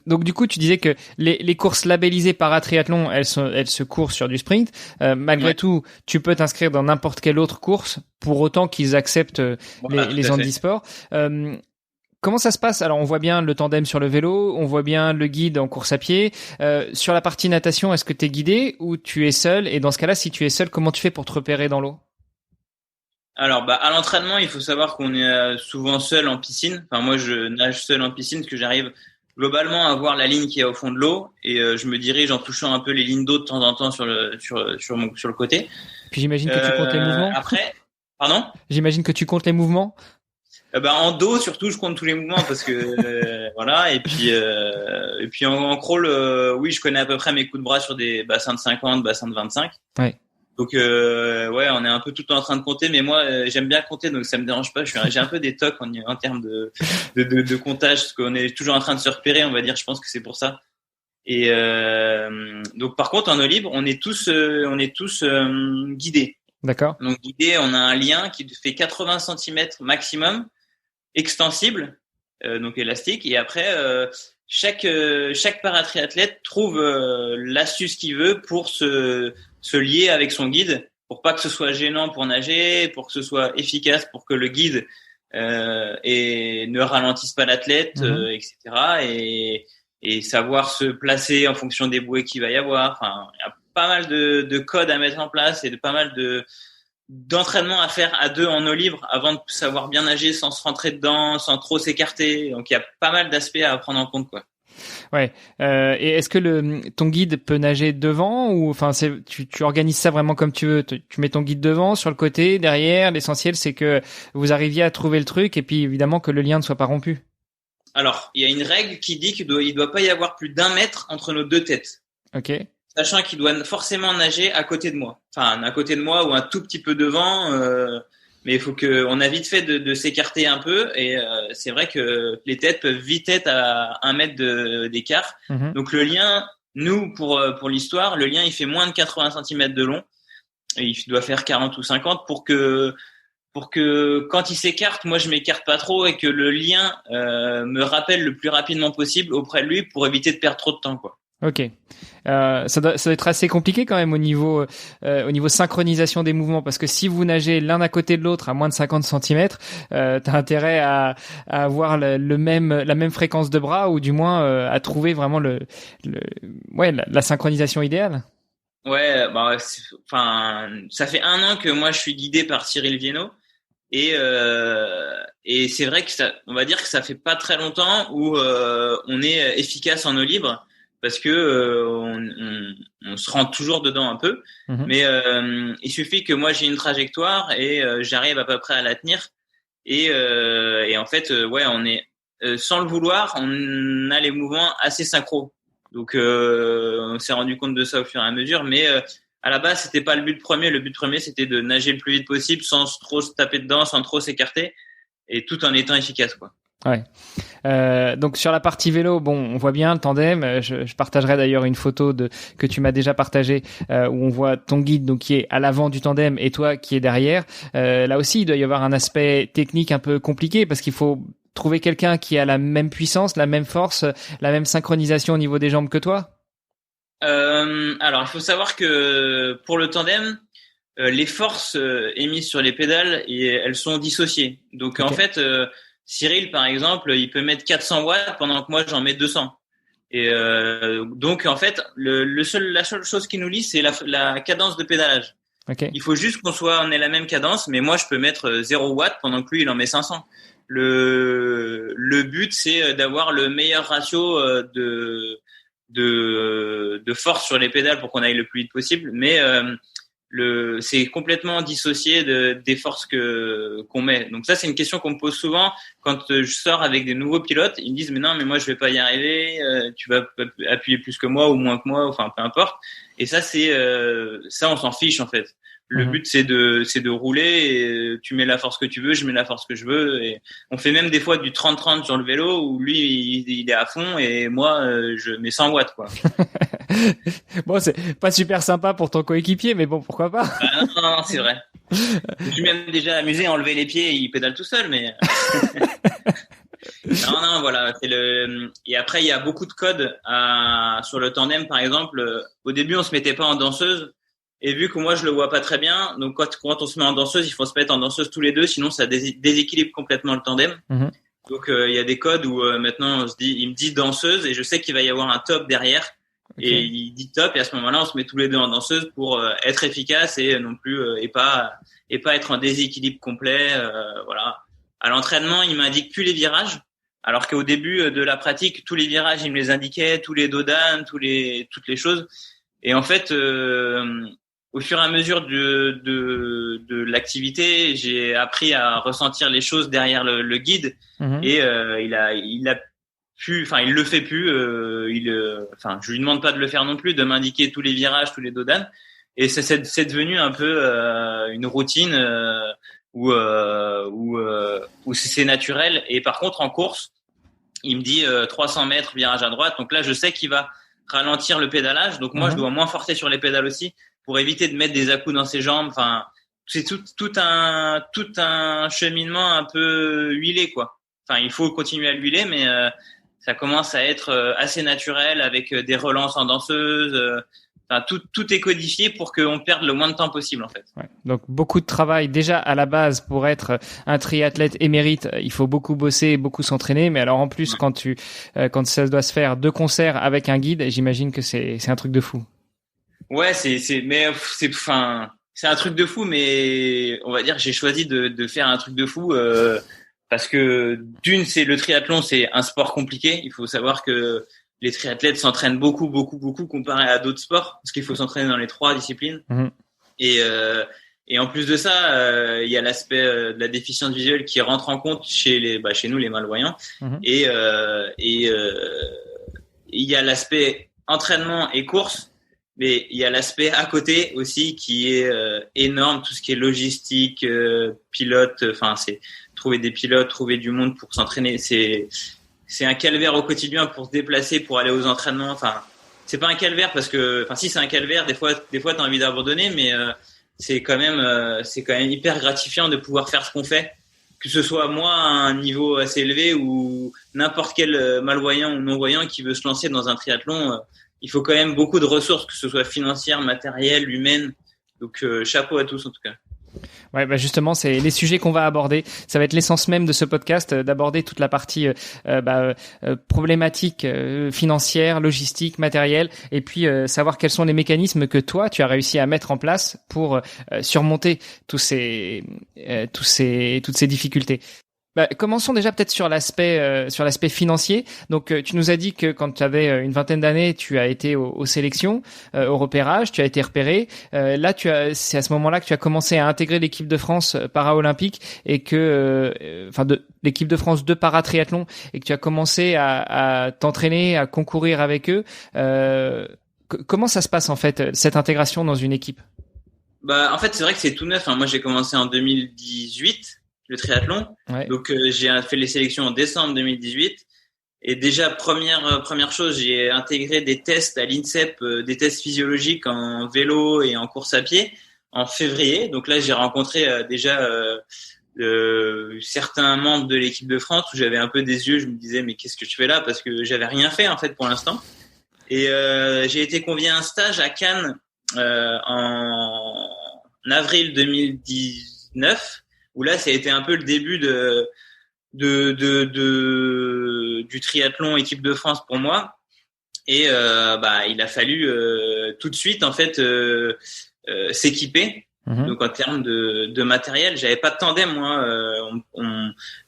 Donc du coup, tu disais que les courses labellisées paratriathlon, elles se courent sur du sprint. Malgré tout, tu peux t'inscrire dans n'importe quelle autre course, pour autant qu'ils acceptent les handisports. Comment ça se passe? Alors, on voit bien le tandem sur le vélo, on voit bien le guide en course à pied. Sur la partie natation, est-ce que tu es guidé ou tu es seul? Et dans ce cas-là, si tu es seul, comment tu fais pour te repérer dans l'eau? Alors, à l'entraînement, il faut savoir qu'on est souvent seul en piscine. Enfin, moi, je nage seul en piscine parce que j'arrive globalement à voir la ligne qui est au fond de l'eau et je me dirige en touchant un peu les lignes d'eau de temps en temps sur le côté. Puis j'imagine que tu comptes les mouvements. Après, pardon? J'imagine que tu comptes les mouvements. En dos surtout, je compte tous les mouvements parce que voilà. Et puis en crawl, oui, je connais à peu près mes coups de bras sur des bassins de 50, bassins de 25. Ouais. Donc ouais, on est un peu tout le temps en train de compter, mais moi j'aime bien compter, donc ça me dérange pas. J'ai un peu des tocs en termes de comptage, parce qu'on est toujours en train de se repérer, on va dire. Je pense que c'est pour ça. Et donc par contre en eau libre, on est tous guidés. D'accord. Donc guidés, on a un lien qui fait 80 cm maximum, extensible, donc élastique. Et après chaque paratriathlète trouve l'astuce qu'il veut pour se lier avec son guide, pour pas que ce soit gênant pour nager, pour que ce soit efficace, pour que le guide et ne ralentisse pas l'athlète, etc. Et savoir se placer en fonction des bouées qu'il va y avoir. Enfin, il y a pas mal de codes à mettre en place et pas mal d'entraînement à faire à deux en eau libre avant de savoir bien nager sans se rentrer dedans, sans trop s'écarter. Donc il y a pas mal d'aspects à prendre en compte, quoi. Ouais. Et est-ce que ton guide peut nager devant, ou enfin tu organises ça vraiment comme tu veux? Tu mets ton guide devant, sur le côté, derrière. L'essentiel c'est que vous arriviez à trouver le truc, et puis évidemment que le lien ne soit pas rompu. Alors, il y a une règle qui dit qu'il doit pas y avoir plus d'1 mètre entre nos deux têtes. Ok. Sachant qu'il doit forcément nager à côté de moi. Enfin, à côté de moi ou un tout petit peu devant. Mais il faut on a vite fait de s'écarter un peu. Et c'est vrai que les têtes peuvent vite être à 1 mètre d'écart. Mm-hmm. Donc le lien, nous, pour l'histoire, le lien, il fait moins de 80 cm de long. Et il doit faire 40 ou 50 pour que quand il s'écarte, moi je m'écarte pas trop et que le lien me rappelle le plus rapidement possible auprès de lui pour éviter de perdre trop de temps, quoi. Ok. Ça doit être assez compliqué quand même au niveau synchronisation des mouvements, parce que si vous nagez l'un à côté de l'autre à moins de 50 cm, t'as intérêt à avoir la même fréquence de bras, ou du moins à trouver vraiment la synchronisation idéale. Ouais, ça fait 1 an que moi je suis guidé par Cyril Viennot. Et c'est vrai que on va dire que ça fait pas très longtemps où on est efficace en eau libre, parce que on se rentre toujours dedans un peu. Mm-hmm. Mais il suffit que moi j'ai une trajectoire et j'arrive à peu près à la tenir. Et en fait, ouais, on est sans le vouloir, on a les mouvements assez synchro. Donc on s'est rendu compte de ça au fur et à mesure, mais à la base, c'était pas le but premier. Le but premier, c'était de nager le plus vite possible sans trop se taper dedans, sans trop s'écarter, et tout en étant efficace, quoi. Ouais. Donc sur la partie vélo, bon, on voit bien le tandem. Je partagerai d'ailleurs une photo que tu m'as déjà partagée, où on voit ton guide, donc qui est à l'avant du tandem, et toi qui est derrière. Là aussi, il doit y avoir un aspect technique un peu compliqué, parce qu'il faut trouver quelqu'un qui a la même puissance, la même force, la même synchronisation au niveau des jambes que toi. Alors, il faut savoir que pour le tandem, les forces émises sur les pédales, elles sont dissociées. Donc, okay. En fait, Cyril, par exemple, il peut mettre 400 watts pendant que moi, j'en mets 200. Et donc, en fait, la seule chose qui nous lie, c'est la cadence de pédalage. Okay. Il faut juste on ait la même cadence, mais moi, je peux mettre 0 watts pendant que lui, il en met 500. Le but, c'est d'avoir le meilleur ratio de force sur les pédales pour qu'on aille le plus vite possible, mais c'est complètement dissocié des forces qu'on met. Donc ça, c'est une question qu'on me pose souvent quand je sors avec des nouveaux pilotes. Ils me disent mais non, mais moi je vais pas y arriver, tu vas appuyer plus que moi ou moins que moi, enfin peu importe. Et ça, ça on s'en fiche en fait. Le but, c'est de rouler, et tu mets la force que tu veux, je mets la force que je veux, et on fait même des fois du 30-30 sur le vélo où lui, il est à fond et moi, je mets 100 watts, quoi. Bon, c'est pas super sympa pour ton coéquipier, mais bon, pourquoi pas? Non, c'est vrai. Je suis même déjà amusé à enlever les pieds et il pédale tout seul, mais... Non, voilà. Et après, il y a beaucoup de codes sur le tandem, par exemple. Au début, on se mettait pas en danseuse. Et vu que moi je le vois pas très bien, donc quand on se met en danseuse, il faut se mettre en danseuse tous les deux, sinon ça déséquilibre complètement le tandem. Mm-hmm. Donc il y a des codes où maintenant il me dit danseuse et je sais qu'il va y avoir un top derrière. Okay. Et il dit top, et à ce moment-là on se met tous les deux en danseuse pour être efficace et non plus et pas être en déséquilibre complet. Voilà. À l'entraînement, il m'indique plus les virages, alors qu'au début de la pratique, tous les virages il me les indiquait, tous les dodanes, toutes les choses. Et en fait au fur et à mesure de l'activité, j'ai appris à ressentir les choses derrière le guide. Et il le fait plus. Je lui demande pas de le faire non plus, de m'indiquer tous les virages, tous les dodanes. Et c'est devenu un peu une routine où c'est naturel. Et par contre, en course, il me dit 300 mètres virage à droite. Donc là, je sais qu'il va ralentir le pédalage. Donc moi, je dois moins forcer sur les pédales aussi pour éviter de mettre des à-coups dans ses jambes. Enfin, c'est tout un cheminement un peu huilé, quoi. Enfin, il faut continuer à l'huiler, mais ça commence à être assez naturel avec des relances en danseuse. Enfin, tout est codifié pour qu'on perde le moins de temps possible, en fait. Ouais. Donc, beaucoup de travail. Déjà, à la base, pour être un triathlète émérite, il faut beaucoup bosser, beaucoup s'entraîner. Mais alors, en plus, quand ça doit se faire de concert avec un guide, j'imagine que c'est un truc de fou. Ouais, c'est un truc de fou, mais on va dire, j'ai choisi de faire un truc de fou, parce que c'est le triathlon, c'est un sport compliqué. Il faut savoir que les triathlètes s'entraînent beaucoup comparé à d'autres sports, parce qu'il faut s'entraîner dans les 3 disciplines. Et en plus de ça, il y a l'aspect de la déficience visuelle qui rentre en compte chez nous les malvoyants. Et il y a l'aspect entraînement et course, mais il y a l'aspect à côté aussi qui est énorme, tout ce qui est logistique, pilote. Enfin, c'est trouver des pilotes, trouver du monde pour s'entraîner. C'est un calvaire au quotidien pour se déplacer, pour aller aux entraînements. Enfin, c'est pas un calvaire parce que, si c'est un calvaire, des fois t'as envie d'abandonner, mais c'est quand même hyper gratifiant de pouvoir faire ce qu'on fait, que ce soit moi à un niveau assez élevé ou n'importe quel malvoyant ou non-voyant qui veut se lancer dans un triathlon. Il faut quand même beaucoup de ressources, que ce soit financières, matérielles, humaines. Donc chapeau à tous en tout cas. Ouais, justement, c'est les sujets qu'on va aborder. Ça va être l'essence même de ce podcast, d'aborder toute la partie problématique financière, logistique, matérielle, et puis savoir quels sont les mécanismes que toi tu as réussi à mettre en place pour surmonter toutes ces difficultés. Commençons déjà peut-être sur l'aspect financier. Donc tu nous as dit que quand tu avais une vingtaine d'années, tu as été aux sélections, au repérage, tu as été repéré. Là c'est à ce moment-là que tu as commencé à intégrer l'équipe de France para-olympique et de l'équipe de France de para-triathlon, et que tu as commencé à t'entraîner, à concourir avec eux. Comment ça se passe en fait, cette intégration dans une équipe? En fait, c'est vrai que c'est tout neuf. Moi, j'ai commencé en 2018. Le triathlon. Ouais. Donc j'ai fait les sélections en décembre 2018 et déjà première chose, j'ai intégré des tests à l'INSEP, des tests physiologiques en vélo et en course à pied en février. Donc là, j'ai rencontré certains membres de l'équipe de France où j'avais un peu des yeux, je me disais mais qu'est-ce que je fais là, parce que j'avais rien fait en fait pour l'instant. Et j'ai été convié à un stage à Cannes en avril 2019. Où là, ça a été un peu le début du triathlon équipe de France pour moi. Et il a fallu tout de suite en fait s'équiper. Donc en termes de matériel, j'avais pas de tandem moi.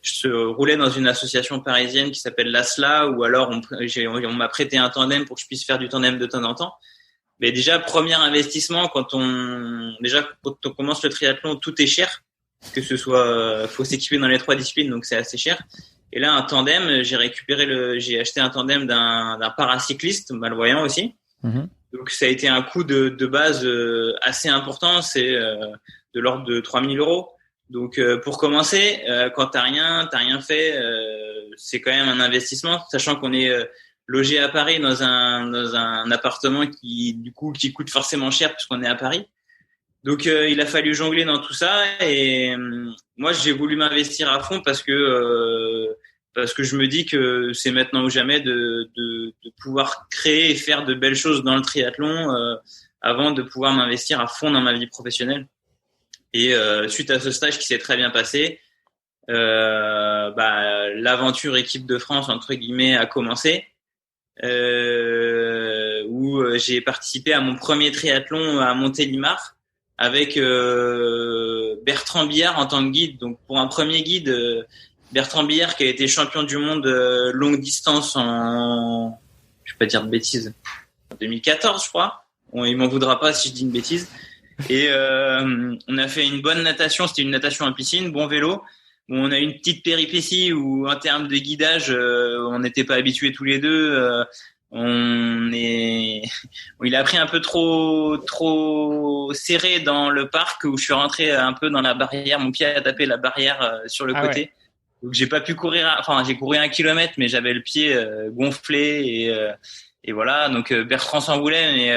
Je roulais dans une association parisienne qui s'appelle l'ASLA, ou alors on m'a prêté un tandem pour que je puisse faire du tandem de temps en temps. Mais déjà, premier investissement, quand on commence le triathlon, tout est cher. Que ce soit, faut s'équiper dans les 3 disciplines, donc c'est assez cher. Et là, un tandem, j'ai acheté un tandem d'un paracycliste malvoyant aussi. Donc ça a été un coût de base assez important, c'est de l'ordre de 3 000 €. Donc pour commencer, quand t'as rien fait, c'est quand même un investissement, sachant qu'on est logé à Paris dans un appartement qui coûte forcément cher puisqu'on est à Paris. Donc il a fallu jongler dans tout ça, et moi j'ai voulu m'investir à fond parce que je me dis que c'est maintenant ou jamais de pouvoir créer et faire de belles choses dans le triathlon avant de pouvoir m'investir à fond dans ma vie professionnelle. Et suite à ce stage qui s'est très bien passé, l'aventure équipe de France entre guillemets a commencé, où j'ai participé à mon premier triathlon à Montélimar avec Bertrand Billard en tant que guide. Donc pour un premier guide, Bertrand Billard qui a été champion du monde longue distance je vais pas dire de bêtises, en 2014 je crois. Il m'en voudra pas si je dis une bêtise. Et on a fait une bonne natation, c'était une natation en piscine, bon vélo. Bon, on a eu une petite péripétie où en termes de guidage, on n'était pas habitués tous les deux. Il a pris un peu trop serré dans le parc où je suis rentré un peu dans la barrière. Mon pied a tapé la barrière sur le côté. Ouais. Donc j'ai pas pu courir. Enfin, j'ai couru 1 kilomètre, mais j'avais le pied gonflé et voilà. Donc Bertrand s'en voulait, mais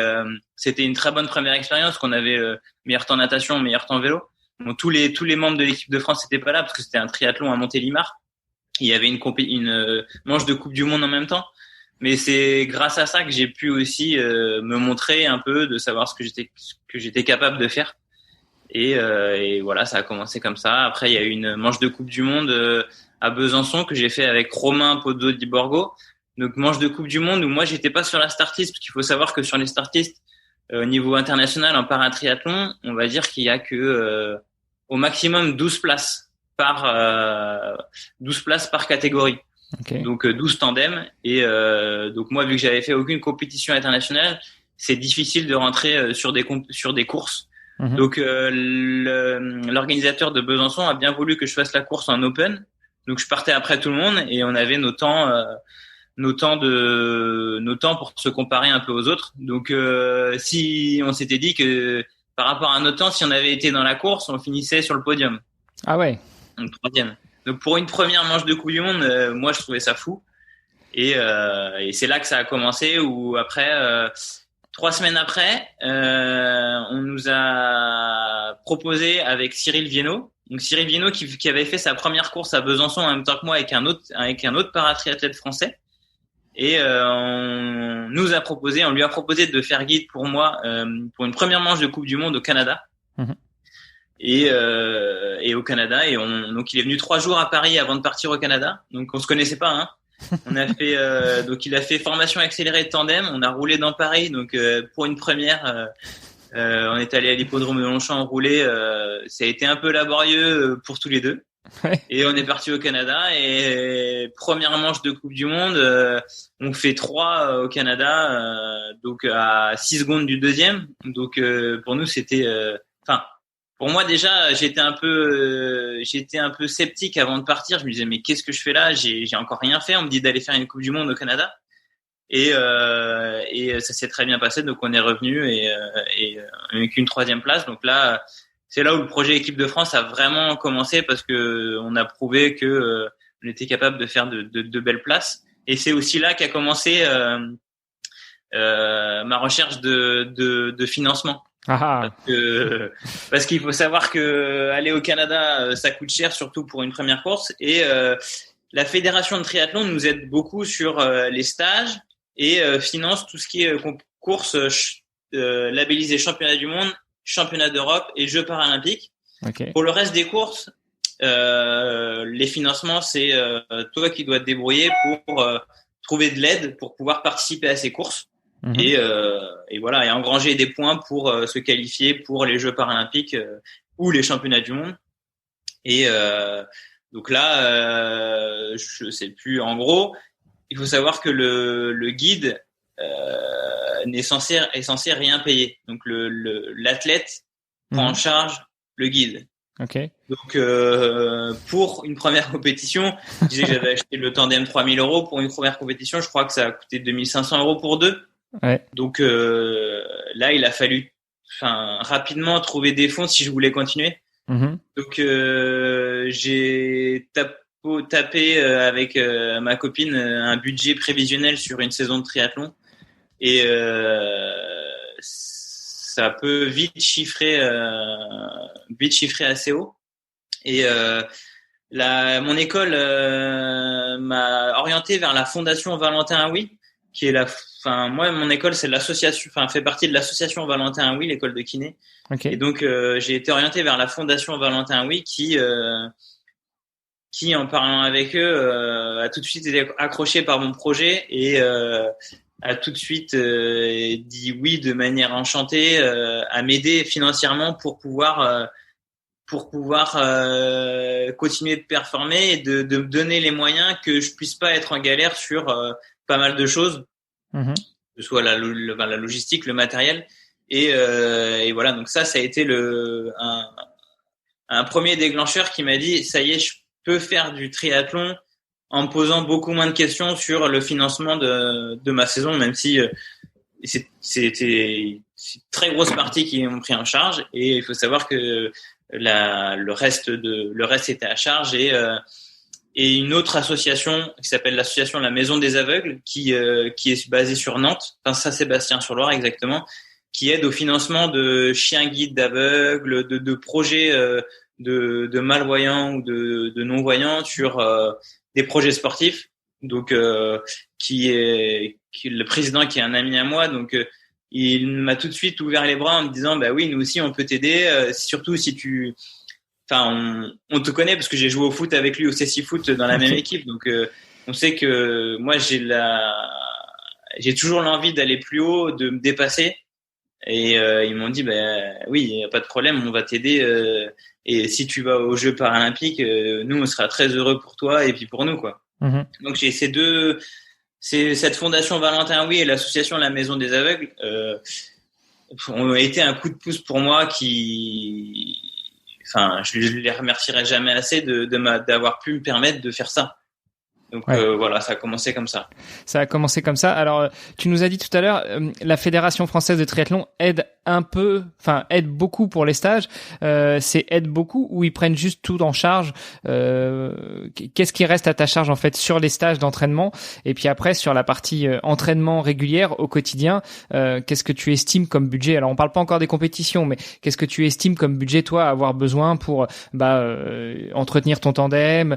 c'était une très bonne première expérience. Qu'on avait meilleur temps natation, meilleur temps vélo. Bon, tous les membres de l'équipe de France n'étaient pas là parce que c'était un triathlon à Montélimar. Il y avait une manche de Coupe du Monde en même temps. Mais c'est grâce à ça que j'ai pu aussi me montrer un peu, de savoir ce que j'étais capable de faire. Et voilà, ça a commencé comme ça. Après, il y a eu une manche de Coupe du Monde à Besançon que j'ai fait avec Romain Pozzo di Borgo. Donc manche de Coupe du Monde où moi j'étais pas sur la start list, parce qu'il faut savoir que sur les start list au niveau international en paratriathlon, on va dire qu'il y a que au maximum 12 places par catégorie. Okay. Donc 12 tandems et donc moi, vu que j'avais fait aucune compétition internationale, c'est difficile de rentrer sur des courses. Mm-hmm. Donc l'organisateur de Besançon a bien voulu que je fasse la course en open. Donc je partais après tout le monde et on avait nos temps pour se comparer un peu aux autres. Donc si on s'était dit que par rapport à notre temps, si on avait été dans la course, on finissait sur le podium. Ah ouais. Donc 3e. Donc pour une première manche de Coupe du Monde, moi je trouvais ça fou. Et c'est là que ça a commencé. Où après 3 semaines après, on nous a proposé avec Cyril Viennot. Donc Cyril Viennot qui avait fait sa première course à Besançon en même temps que moi avec un autre paratriathlète français. Et on lui a proposé de faire guide pour moi pour une première manche de Coupe du Monde au Canada. Mmh. Et au Canada, donc il est venu 3 jours à Paris avant de partir au Canada. Donc on se connaissait pas, hein. On a fait donc il a fait formation accélérée de tandem. On a roulé dans Paris. Donc pour une première, on est allé à l'hippodrome de Longchamp rouler. Ça a été un peu laborieux pour tous les deux. Ouais. Et on est parti au Canada et première manche de Coupe du Monde, on fait 3 au Canada, donc à 6 secondes du deuxième. Donc pour nous c'était, pour moi déjà j'étais un peu sceptique avant de partir. Je me disais mais qu'est-ce que je fais là, j'ai encore rien fait. On me dit d'aller faire une Coupe du Monde au Canada et ça s'est très bien passé. Donc on est revenu et avec une 3e place. Donc là c'est là où le projet équipe de France a vraiment commencé parce que on a prouvé que on était capable de faire de belles places. Et c'est aussi là qu'a commencé ma recherche de financement. Parce qu'il faut savoir que aller au Canada, ça coûte cher, surtout pour une première course. Et la fédération de triathlon nous aide beaucoup sur les stages et finance tout ce qui est course labellisée championnat du monde, championnat d'Europe et Jeux paralympiques. Okay. Pour le reste des courses, les financements, c'est toi qui dois te débrouiller pour trouver de l'aide pour pouvoir participer à ces courses. Mm-hmm. Et voilà, et engranger des points pour se qualifier pour les Jeux paralympiques ou les championnats du monde. Et donc là, je sais plus. En gros, il faut savoir que le guide est censé rien payer. Donc l'athlète prend en charge le guide. Okay. Donc pour une première compétition, je disais que j'avais acheté le tandem 3 000 €. Pour une première compétition, je crois que ça a coûté 2 500 € pour 2. Ouais. Donc là, il a fallu rapidement trouver des fonds si je voulais continuer. Mm-hmm. Donc j'ai tapé avec ma copine un budget prévisionnel sur une saison de triathlon. Et ça peut vite chiffrer assez haut. Et mon école m'a orienté vers la Fondation Valentin Houy, qui est moi mon école c'est l'association, fait partie de l'association Valentin Houy, l'école de kiné. Okay. Et donc j'ai été orienté vers la Fondation Valentin Houy qui en parlant avec eux a tout de suite été accroché par mon projet et a tout de suite dit oui de manière enchantée à m'aider financièrement pour pouvoir continuer de performer et de me donner les moyens que je puisse pas être en galère sur pas mal de choses, que ce soit la logistique, le matériel. Et voilà, donc ça a été un premier déclencheur qui m'a dit ça y est, je peux faire du triathlon en me posant beaucoup moins de questions sur le financement de ma saison, même si c'était une très grosse partie qui m'ont pris en charge. Et il faut savoir que le reste était à charge, et une autre association qui s'appelle l'association La Maison des Aveugles, qui est basée sur Nantes, enfin Saint-Sébastien-sur-Loire exactement, qui aide au financement de chiens guides d'aveugles, de projets de malvoyants ou de non-voyants sur des projets sportifs. Donc qui est le président, qui est un ami à moi, donc il m'a tout de suite ouvert les bras en me disant bah oui, nous aussi on peut t'aider, surtout si tu on te connaît parce que j'ai joué au foot avec lui au CSI Foot dans la même équipe, donc on sait que moi j'ai toujours l'envie d'aller plus haut, de me dépasser, et ils m'ont dit oui, y a pas de problème, on va t'aider, et si tu vas aux Jeux paralympiques, nous on sera très heureux pour toi et puis pour nous, quoi. Donc j'ai c'est cette fondation Valentin Oui et l'association La Maison des Aveugles ont été un coup de pouce pour moi je les remercierai jamais assez d'avoir pu me permettre de faire ça. Donc voilà, ça a commencé comme ça. Ça a commencé comme ça. Alors, tu nous as dit tout à l'heure, la Fédération française de triathlon aide beaucoup pour les stages. C'est aide beaucoup ou ils prennent juste tout en charge? Qu'est-ce qui reste à ta charge en fait sur les stages d'entraînement? Et puis après, sur la partie entraînement régulière au quotidien, qu'est-ce que tu estimes comme budget? Alors, on parle pas encore des compétitions, mais qu'est-ce que tu estimes comme budget, toi, à avoir besoin pour entretenir ton tandem,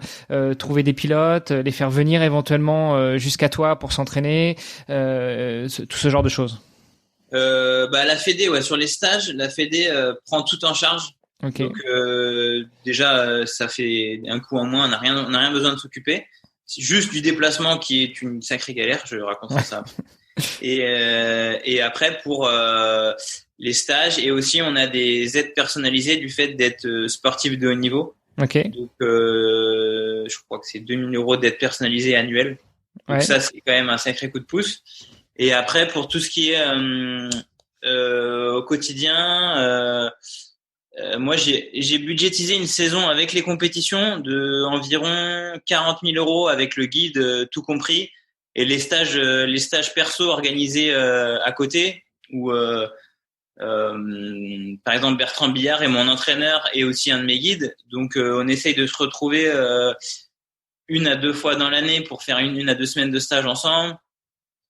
trouver des pilotes, les faire venir éventuellement jusqu'à toi pour s'entraîner, tout ce genre de choses? La Fédé, sur les stages, la Fédé prend tout en charge. Okay. Donc déjà ça fait un coup en moins, on n'a rien besoin de s'occuper. C'est juste du déplacement qui est une sacrée galère, je raconterai ça. Et après pour les stages, et aussi on a des aides personnalisées du fait d'être sportif de haut niveau. Okay. Donc je crois que c'est 2 000 € d'aide personnalisée annuelle. Donc ça c'est quand même un sacré coup de pouce. Et après pour tout ce qui est au quotidien, moi j'ai budgétisé une saison avec les compétitions de environ 40 000 € avec le guide tout compris, et les stages perso organisés à côté, où par exemple Bertrand Billard est mon entraîneur et aussi un de mes guides, donc on essaye de se retrouver 1 à 2 fois dans l'année pour faire 1 à 2 semaines de stage ensemble.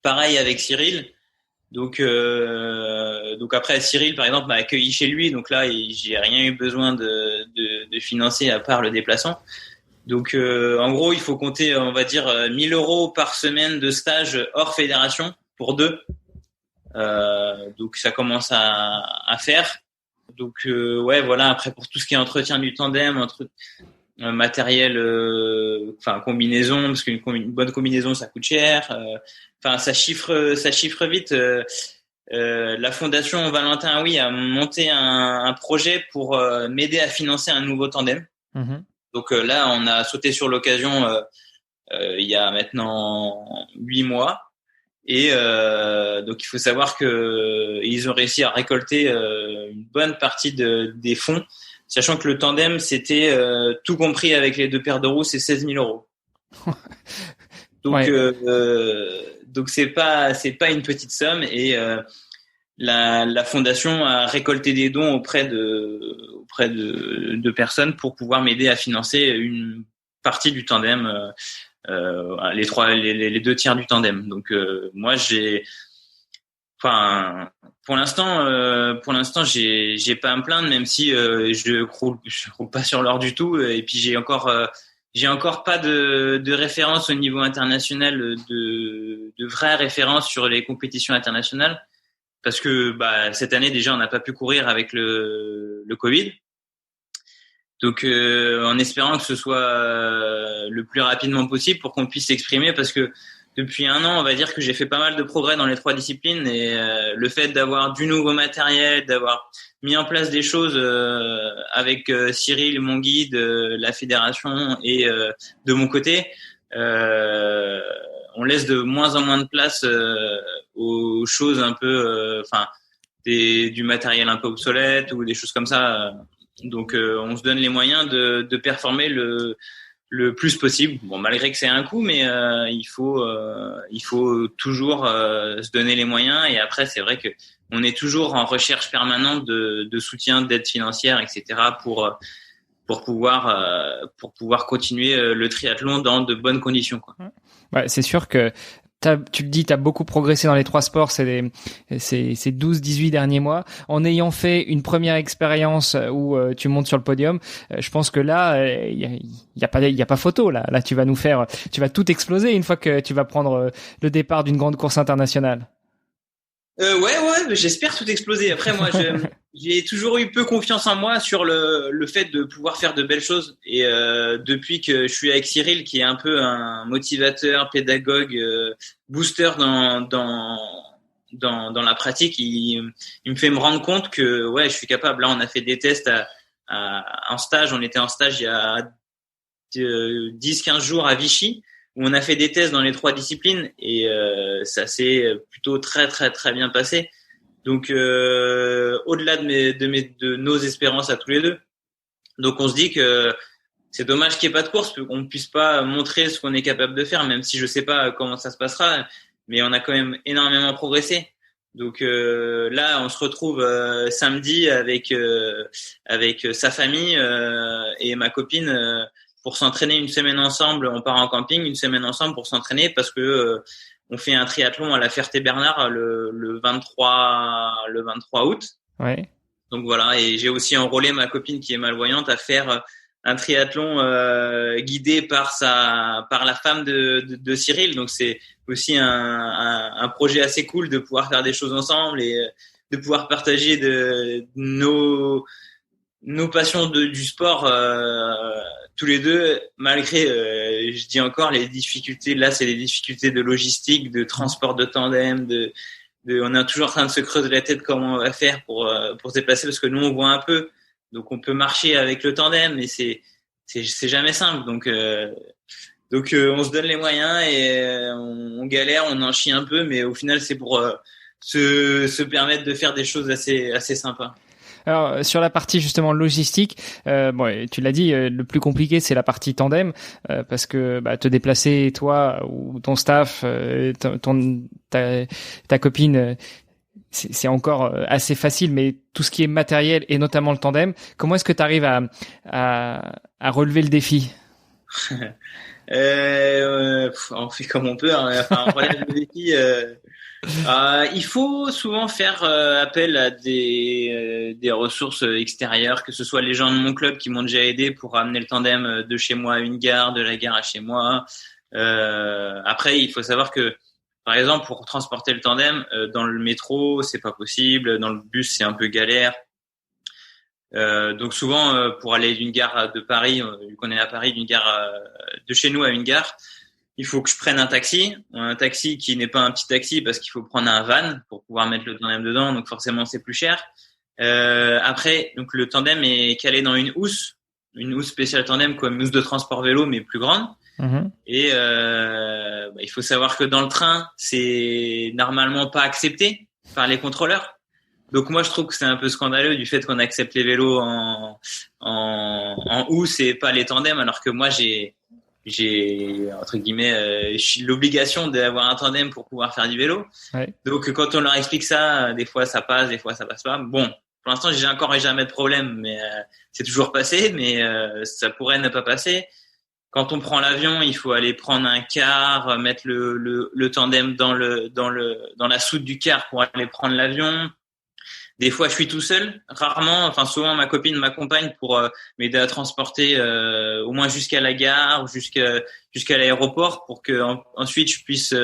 Pareil avec Cyril. Donc après Cyril par exemple m'a accueilli chez lui, donc là j'ai rien eu besoin de financer à part le déplacement. Donc en gros il faut compter, on va dire 1 000 € par semaine de stage hors fédération pour 2. Donc ça commence à faire. Donc voilà, après pour tout ce qui est entretien du tandem, matériel, combinaison, parce qu'une bonne combinaison ça coûte cher. Ça chiffre vite. La fondation Valentin Oui a monté un projet pour m'aider à financer un nouveau tandem. Donc là on a sauté sur l'occasion il y a maintenant 8 mois. Et donc il faut savoir que ils ont réussi à récolter une bonne partie des fonds, sachant que le tandem c'était tout compris avec les 2 paires de roues, c'est 16 000 €. Donc donc c'est pas une petite somme, et la fondation a récolté des dons auprès de personnes pour pouvoir m'aider à financer une partie du tandem. Les 2 tiers du tandem. Donc moi pour l'instant j'ai pas à me plaindre, même si je roule pas sur l'or du tout, et puis j'ai encore pas de référence au niveau international, de vraies références sur les compétitions internationales, parce que cette année déjà on n'a pas pu courir avec le Covid. Donc en espérant que ce soit le plus rapidement possible pour qu'on puisse s'exprimer, parce que depuis 1 an, on va dire que j'ai fait pas mal de progrès dans les 3 disciplines, et le fait d'avoir du nouveau matériel, d'avoir mis en place des choses avec Cyril, mon guide, la fédération, et de mon côté, on laisse de moins en moins de place aux choses un peu du matériel un peu obsolète ou des choses comme ça. Donc on se donne les moyens de performer le plus possible. Bon, malgré que c'est un coût, mais il faut toujours se donner les moyens. Et après, c'est vrai que on est toujours en recherche permanente de soutien, d'aide financière, etc. pour pouvoir continuer le triathlon dans de bonnes conditions, quoi. Ouais, c'est sûr que tu le dis, tu as beaucoup progressé dans les 3 sports ces 12-18 derniers mois. En ayant fait une première expérience où tu montes sur le podium, je pense que là, il y a pas photo. Là, tu vas tout exploser une fois que tu vas prendre le départ d'une grande course internationale. Ouais, j'espère tout exploser. Après, moi, j'ai toujours eu peu confiance en moi sur le fait de pouvoir faire de belles choses. Et depuis que je suis avec Cyril, qui est un peu un motivateur, pédagogue, booster dans la pratique, il me fait me rendre compte que ouais, je suis capable. Là, on a fait des tests en stage. On était en stage il y a 10-15 jours à Vichy, où on a fait des tests dans les 3 disciplines et ça s'est plutôt très très très bien passé. Donc au-delà de nos espérances à tous les deux. Donc on se dit que c'est dommage qu'il n'y ait pas de course, qu'on ne puisse pas montrer ce qu'on est capable de faire, même si je sais pas comment ça se passera, mais on a quand même énormément progressé. Donc là, on se retrouve samedi avec sa famille et ma copine pour s'entraîner une semaine ensemble. On part en camping une semaine ensemble pour s'entraîner parce que on fait un triathlon à la Ferté-Bernard le 23 août. Ouais. Donc voilà, et j'ai aussi enrôlé ma copine qui est malvoyante à faire un triathlon guidé par la femme de Cyril. Donc c'est aussi un projet assez cool de pouvoir faire des choses ensemble et de pouvoir partager nos passions du sport tous les deux, malgré je dis encore les difficultés. Là, c'est les difficultés de logistique, de transport de tandem, on est toujours en train de se creuser la tête comment on va faire pour se déplacer, parce que nous on voit un peu, donc on peut marcher avec le tandem, mais c'est jamais simple. Donc on se donne les moyens et on galère, on en chie un peu, mais au final c'est pour se permettre de faire des choses assez sympas. Alors sur la partie justement logistique, bon, tu l'as dit, le plus compliqué c'est la partie tandem, parce que te déplacer toi ou ton staff, ta copine, c'est encore assez facile, mais tout ce qui est matériel et notamment le tandem, comment est-ce que tu arrives à relever le défi? On fait comme on peut, hein. Enfin, on relève le défi. Il faut souvent faire appel à des ressources extérieures, que ce soit les gens de mon club qui m'ont déjà aidé pour amener le tandem de chez moi à une gare, de la gare à chez moi. Après, il faut savoir que, par exemple, pour transporter le tandem dans le métro, c'est pas possible. Dans le bus, c'est un peu galère. Donc souvent, pour aller d'une gare de Paris, vu qu'on est à Paris, d'une gare de chez nous à une gare, il faut que je prenne un taxi qui n'est pas un petit taxi parce qu'il faut prendre un van pour pouvoir mettre le tandem dedans, donc forcément c'est plus cher. Après, donc le tandem est calé dans une housse spéciale tandem, comme une housse de transport vélo mais plus grande. Mmh. Et il faut savoir que dans le train, c'est normalement pas accepté par les contrôleurs. Donc moi je trouve que c'est un peu scandaleux du fait qu'on accepte les vélos en housse et pas les tandems, alors que moi j'ai entre guillemets l'obligation d'avoir un tandem pour pouvoir faire du vélo. Ouais. Donc quand on leur explique ça, des fois ça passe, des fois ça passe pas. Bon, pour l'instant j'ai encore jamais de problème, mais c'est toujours passé, mais ça pourrait ne pas passer. Quand on prend l'avion, il faut aller prendre un car, mettre le tandem dans la soute du car pour aller prendre l'avion. Des fois, je suis tout seul, rarement. Enfin, souvent, ma copine m'accompagne pour m'aider à transporter au moins jusqu'à la gare ou jusqu'à l'aéroport, pour que ensuite je puisse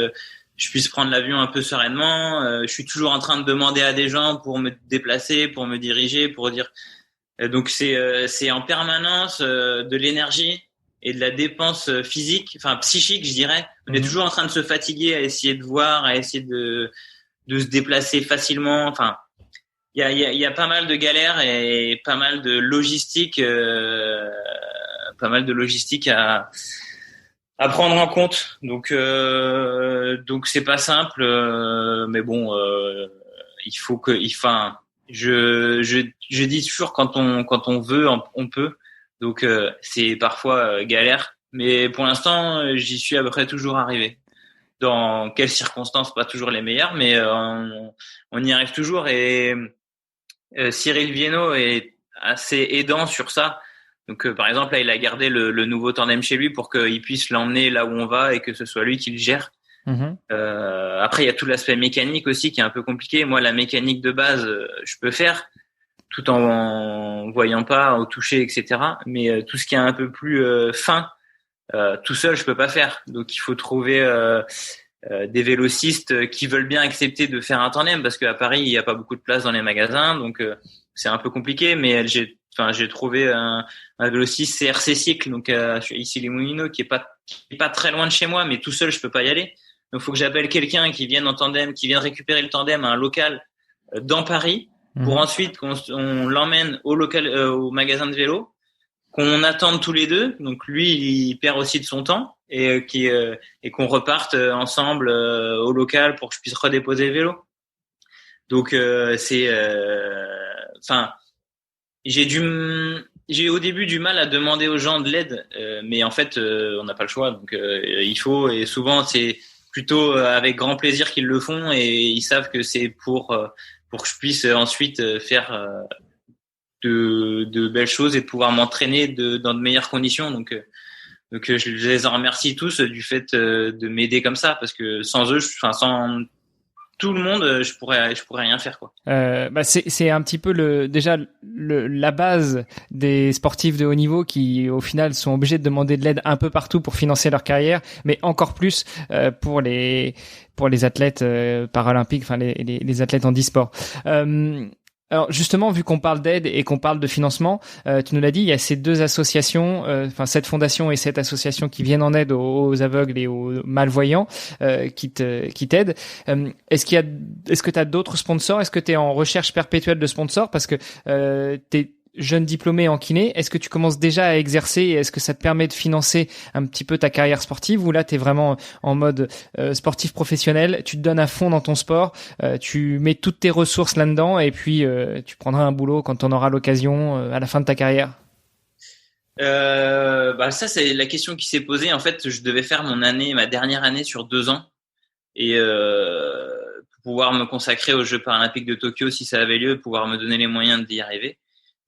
prendre l'avion un peu sereinement. Je suis toujours en train de demander à des gens pour me déplacer, pour me diriger, pour dire. Donc c'est en permanence de l'énergie et de la dépense physique, enfin psychique, je dirais. On est toujours en train de se fatiguer à essayer de voir, à essayer de se déplacer facilement. Enfin. Il y a pas mal de galères et pas mal de logistique à prendre en compte. Donc c'est pas simple, mais bon, il faut que, enfin, je dis toujours quand on veut, on peut. Donc c'est parfois galère, mais pour l'instant, j'y suis à peu près toujours arrivé. Dans quelles circonstances, pas toujours les meilleures, mais on y arrive toujours. Et Cyril Viennot est assez aidant sur ça. Donc par exemple là, il a gardé le nouveau tandem chez lui pour qu'il puisse l'emmener là où on va et que ce soit lui qui le gère. Après il y a tout l'aspect mécanique aussi qui est un peu compliqué. Moi la mécanique de base je peux faire tout en voyant pas, au toucher, etc. Mais tout ce qui est un peu plus fin, tout seul je peux pas faire. Donc il faut trouver des vélocistes qui veulent bien accepter de faire un tandem parce qu'à Paris il n'y a pas beaucoup de place dans les magasins, donc c'est un peu compliqué. Mais j'ai trouvé un vélociste CRC Cycle, donc ici les Moulineaux, qui est pas très loin de chez moi, mais tout seul je peux pas y aller. Donc il faut que j'appelle quelqu'un qui vienne en tandem, qui vienne récupérer le tandem à un local dans Paris, pour ensuite qu'on l'emmène au local, au magasin de vélo, qu'on attende tous les deux. Donc lui il perd aussi de son temps et qu'on reparte ensemble au local pour que je puisse redéposer le vélo. Donc j'ai au début du mal à demander aux gens de l'aide, mais en fait on n'a pas le choix, donc il faut, et souvent c'est plutôt avec grand plaisir qu'ils le font, et ils savent que c'est pour que je puisse ensuite faire de belles choses et de pouvoir m'entraîner dans de meilleures conditions. Donc je les en remercie tous du fait de m'aider comme ça, parce que sans eux, sans tout le monde, je pourrais rien faire, quoi. C'est un petit peu la base des sportifs de haut niveau qui au final sont obligés de demander de l'aide un peu partout pour financer leur carrière, mais encore plus pour les athlètes paralympiques, enfin les athlètes en e-sport. Alors justement, vu qu'on parle d'aide et qu'on parle de financement, tu nous l'as dit, il y a ces deux associations, cette fondation et cette association qui viennent en aide aux aveugles et aux malvoyants, qui t'aident. Est-ce que tu as d'autres sponsors? Est-ce que tu es en recherche perpétuelle de sponsors? Parce que t'es jeune diplômé en kiné, est-ce que tu commences déjà à exercer et est-ce que ça te permet de financer un petit peu ta carrière sportive, ou là tu es vraiment en mode sportif professionnel, tu te donnes à fond dans ton sport, tu mets toutes tes ressources là-dedans et puis tu prendras un boulot quand on aura l'occasion à la fin de ta carrière? Ça c'est la question qui s'est posée. En fait, je devais faire ma dernière année sur 2 ans, et pour pouvoir me consacrer aux Jeux paralympiques de Tokyo si ça avait lieu, pouvoir me donner les moyens d'y arriver.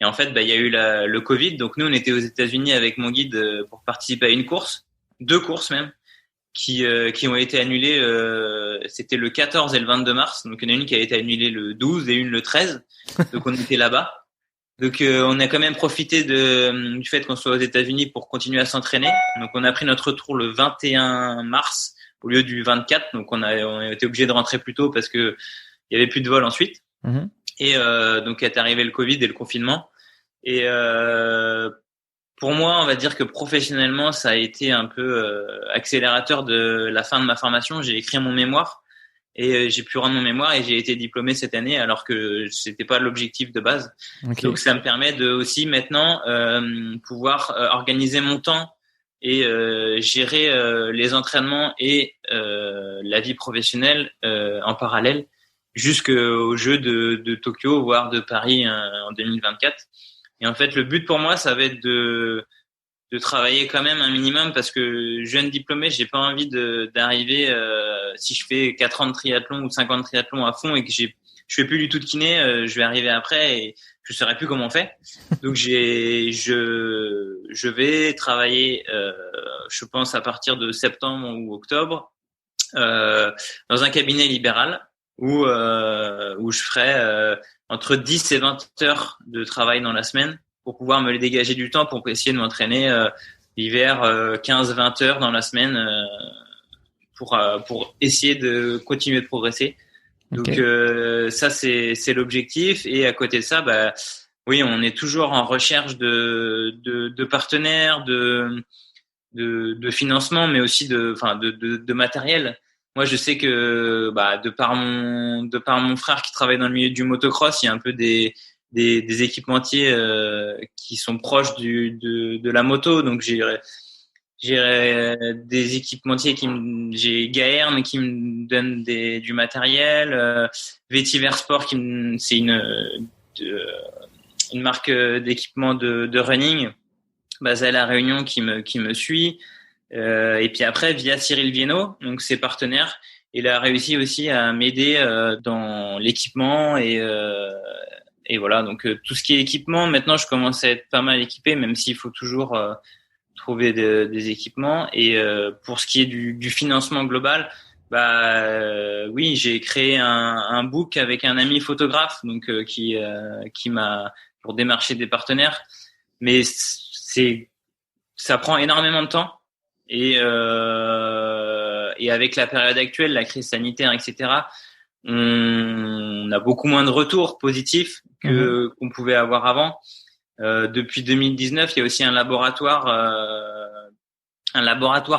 Et en fait, il y a eu le Covid. Donc nous, on était aux États-Unis avec mon guide pour participer à une course, 2 courses même, qui ont été annulées. C'était le 14 et le 22 mars. Donc il y en a une qui a été annulée le 12 et une le 13. Donc on était là-bas. Donc on a quand même profité du fait qu'on soit aux États-Unis pour continuer à s'entraîner. Donc on a pris notre retour le 21 mars au lieu du 24. Donc on a été obligé de rentrer plus tôt parce que il y avait plus de vol ensuite. Et donc est arrivé le Covid et le confinement. Et pour moi, on va dire que professionnellement, ça a été un peu accélérateur de la fin de ma formation. J'ai écrit mon mémoire et j'ai pu rendre mon mémoire et j'ai été diplômé cette année, alors que c'était pas l'objectif de base. Okay. Donc ça me permet de aussi maintenant pouvoir organiser mon temps et gérer les entraînements et la vie professionnelle en parallèle, jusqu'aux Jeux de Tokyo, voire de Paris en 2024. Et en fait, le but pour moi, ça va être de travailler quand même un minimum, parce que jeune diplômé, j'ai pas envie d'arriver si je fais 4 ans de triathlon ou 5 ans de triathlon à fond et que je fais plus du tout de kiné, je vais arriver après et je saurais plus comment on fait. Donc je vais travailler, je pense à partir de septembre ou octobre, dans un cabinet libéral où je ferai entre 10 et 20 heures de travail dans la semaine pour pouvoir me dégager du temps pour essayer de m'entraîner l'hiver 15-20 heures dans la semaine pour essayer de continuer de progresser. Okay. Donc ça c'est l'objectif, et à côté de ça, oui, on est toujours en recherche de partenaires, de financement, mais aussi de matériel. Moi, je sais que de par mon frère qui travaille dans le milieu du motocross, il y a un peu des équipementiers qui sont proches de la moto. Donc J'ai des équipementiers j'ai Gaërne qui me donne du matériel, Vetiver Sport c'est une marque d'équipement de running basée à La Réunion qui me suit. Et puis après, via Cyril Viennot, donc ses partenaires, il a réussi aussi à m'aider dans l'équipement et voilà. Donc tout ce qui est équipement, maintenant je commence à être pas mal équipé, même s'il faut toujours trouver des équipements. Et pour ce qui est du financement global, oui, j'ai créé un book avec un ami photographe, donc qui m'a pour démarcher des partenaires, mais ça prend énormément de temps. Et avec la période actuelle, la crise sanitaire, etc., on a beaucoup moins de retours positifs qu'on pouvait avoir avant. Depuis 2019, il y a aussi un laboratoire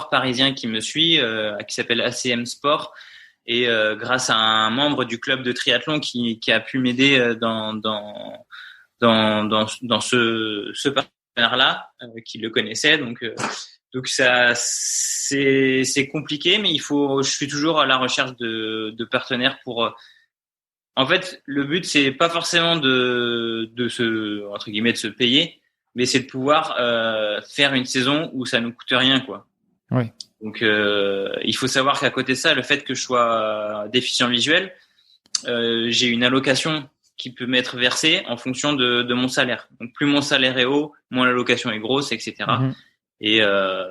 parisien qui me suit, qui s'appelle ACM Sport, et grâce à un membre du club de triathlon qui a pu m'aider dans ce partenaire-là, qui le connaissait, donc ça c'est compliqué, mais je suis toujours à la recherche de partenaires pour. En fait, le but c'est pas forcément de se payer, mais c'est de pouvoir faire une saison où ça nous coûte rien, quoi. Oui. Donc il faut savoir qu'à côté de ça, le fait que je sois déficient visuel, j'ai une allocation qui peut m'être versée en fonction de mon salaire. Donc plus mon salaire est haut, moins l'allocation est grosse, etc. Et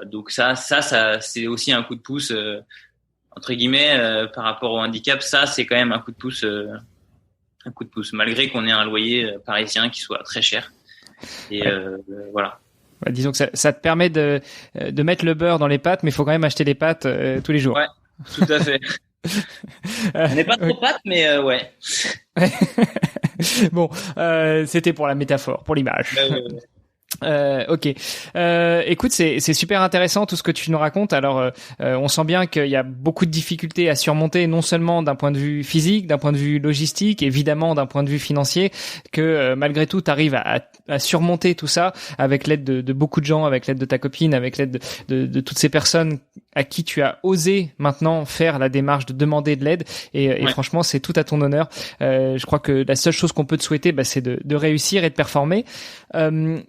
donc ça c'est aussi un coup de pouce entre guillemets par rapport au handicap. Ça c'est quand même un coup de pouce malgré qu'on ait un loyer parisien qui soit très cher. Et voilà. Disons que ça te permet de mettre le beurre dans les pâtes, mais il faut quand même acheter les pâtes tous les jours. Ouais, tout à fait. On n'est pas trop pâtes, mais ouais. Bon, c'était pour la métaphore, pour l'image. Ok. Écoute, c'est super intéressant tout ce que tu nous racontes. Alors, on sent bien qu'il y a beaucoup de difficultés à surmonter, non seulement d'un point de vue physique, d'un point de vue logistique, évidemment d'un point de vue financier, que malgré tout, tu arrives à surmonter tout ça avec l'aide de beaucoup de gens, avec l'aide de ta copine, avec l'aide de toutes ces personnes à qui tu as osé maintenant faire la démarche de demander de l'aide. Et franchement, c'est tout à ton honneur. Je crois que la seule chose qu'on peut te souhaiter, c'est de réussir et de performer.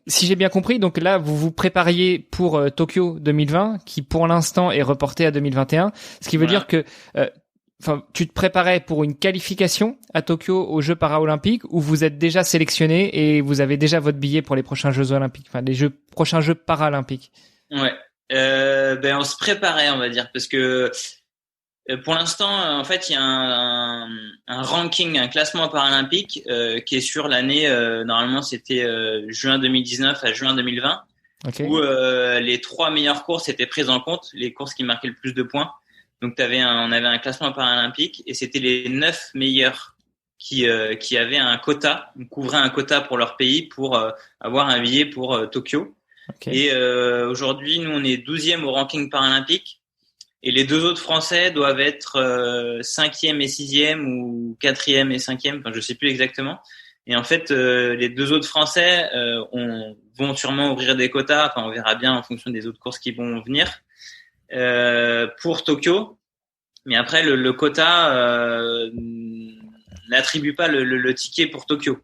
Si j'ai bien compris, donc là, vous vous prépariez pour Tokyo 2020, qui pour l'instant est reporté à 2021, ce qui veut dire que tu te préparais pour une qualification à Tokyo aux Jeux Paralympiques, où vous êtes déjà sélectionné et vous avez déjà votre billet pour les prochains Jeux Olympiques, prochains Jeux Paralympiques. Ouais, on se préparait, on va dire, parce que pour l'instant, en fait, il y a un ranking, un classement paralympique qui est sur l'année. Normalement, c'était juin 2019 à juin 2020, où les 3 meilleures courses étaient prises en compte, les courses qui marquaient le plus de points. Donc, on avait un classement paralympique, et c'était les 9 meilleurs qui avaient un quota, couvraient un quota pour leur pays pour avoir un billet pour Tokyo. Et aujourd'hui, nous, on est 12e au ranking paralympique. Et les 2 autres Français doivent être 5e et 6e ou 4e et 5e, je sais plus exactement. Et en fait, les 2 autres Français vont sûrement ouvrir des quotas. On verra bien en fonction des autres courses qui vont venir pour Tokyo. Mais après, le quota n'attribue pas le ticket pour Tokyo.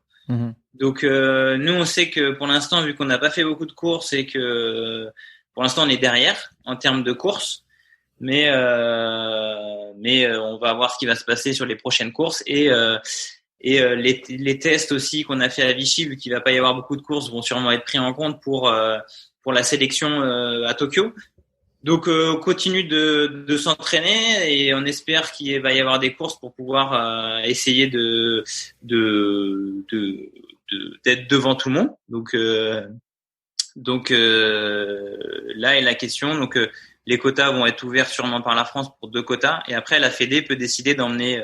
Donc nous, on sait que pour l'instant, vu qu'on n'a pas fait beaucoup de courses et que pour l'instant on est derrière en termes de courses. Mais on va voir ce qui va se passer sur les prochaines courses et les tests aussi qu'on a fait à Vichy, vu qu'il va pas y avoir beaucoup de courses, vont sûrement être pris en compte pour la sélection à Tokyo. Donc on continue de s'entraîner et on espère qu'il va y avoir des courses pour pouvoir essayer d'être devant tout le monde. Donc là est la question. Donc les quotas vont être ouverts sûrement par la France pour 2 quotas. Et après, la Fédé peut décider d'emmener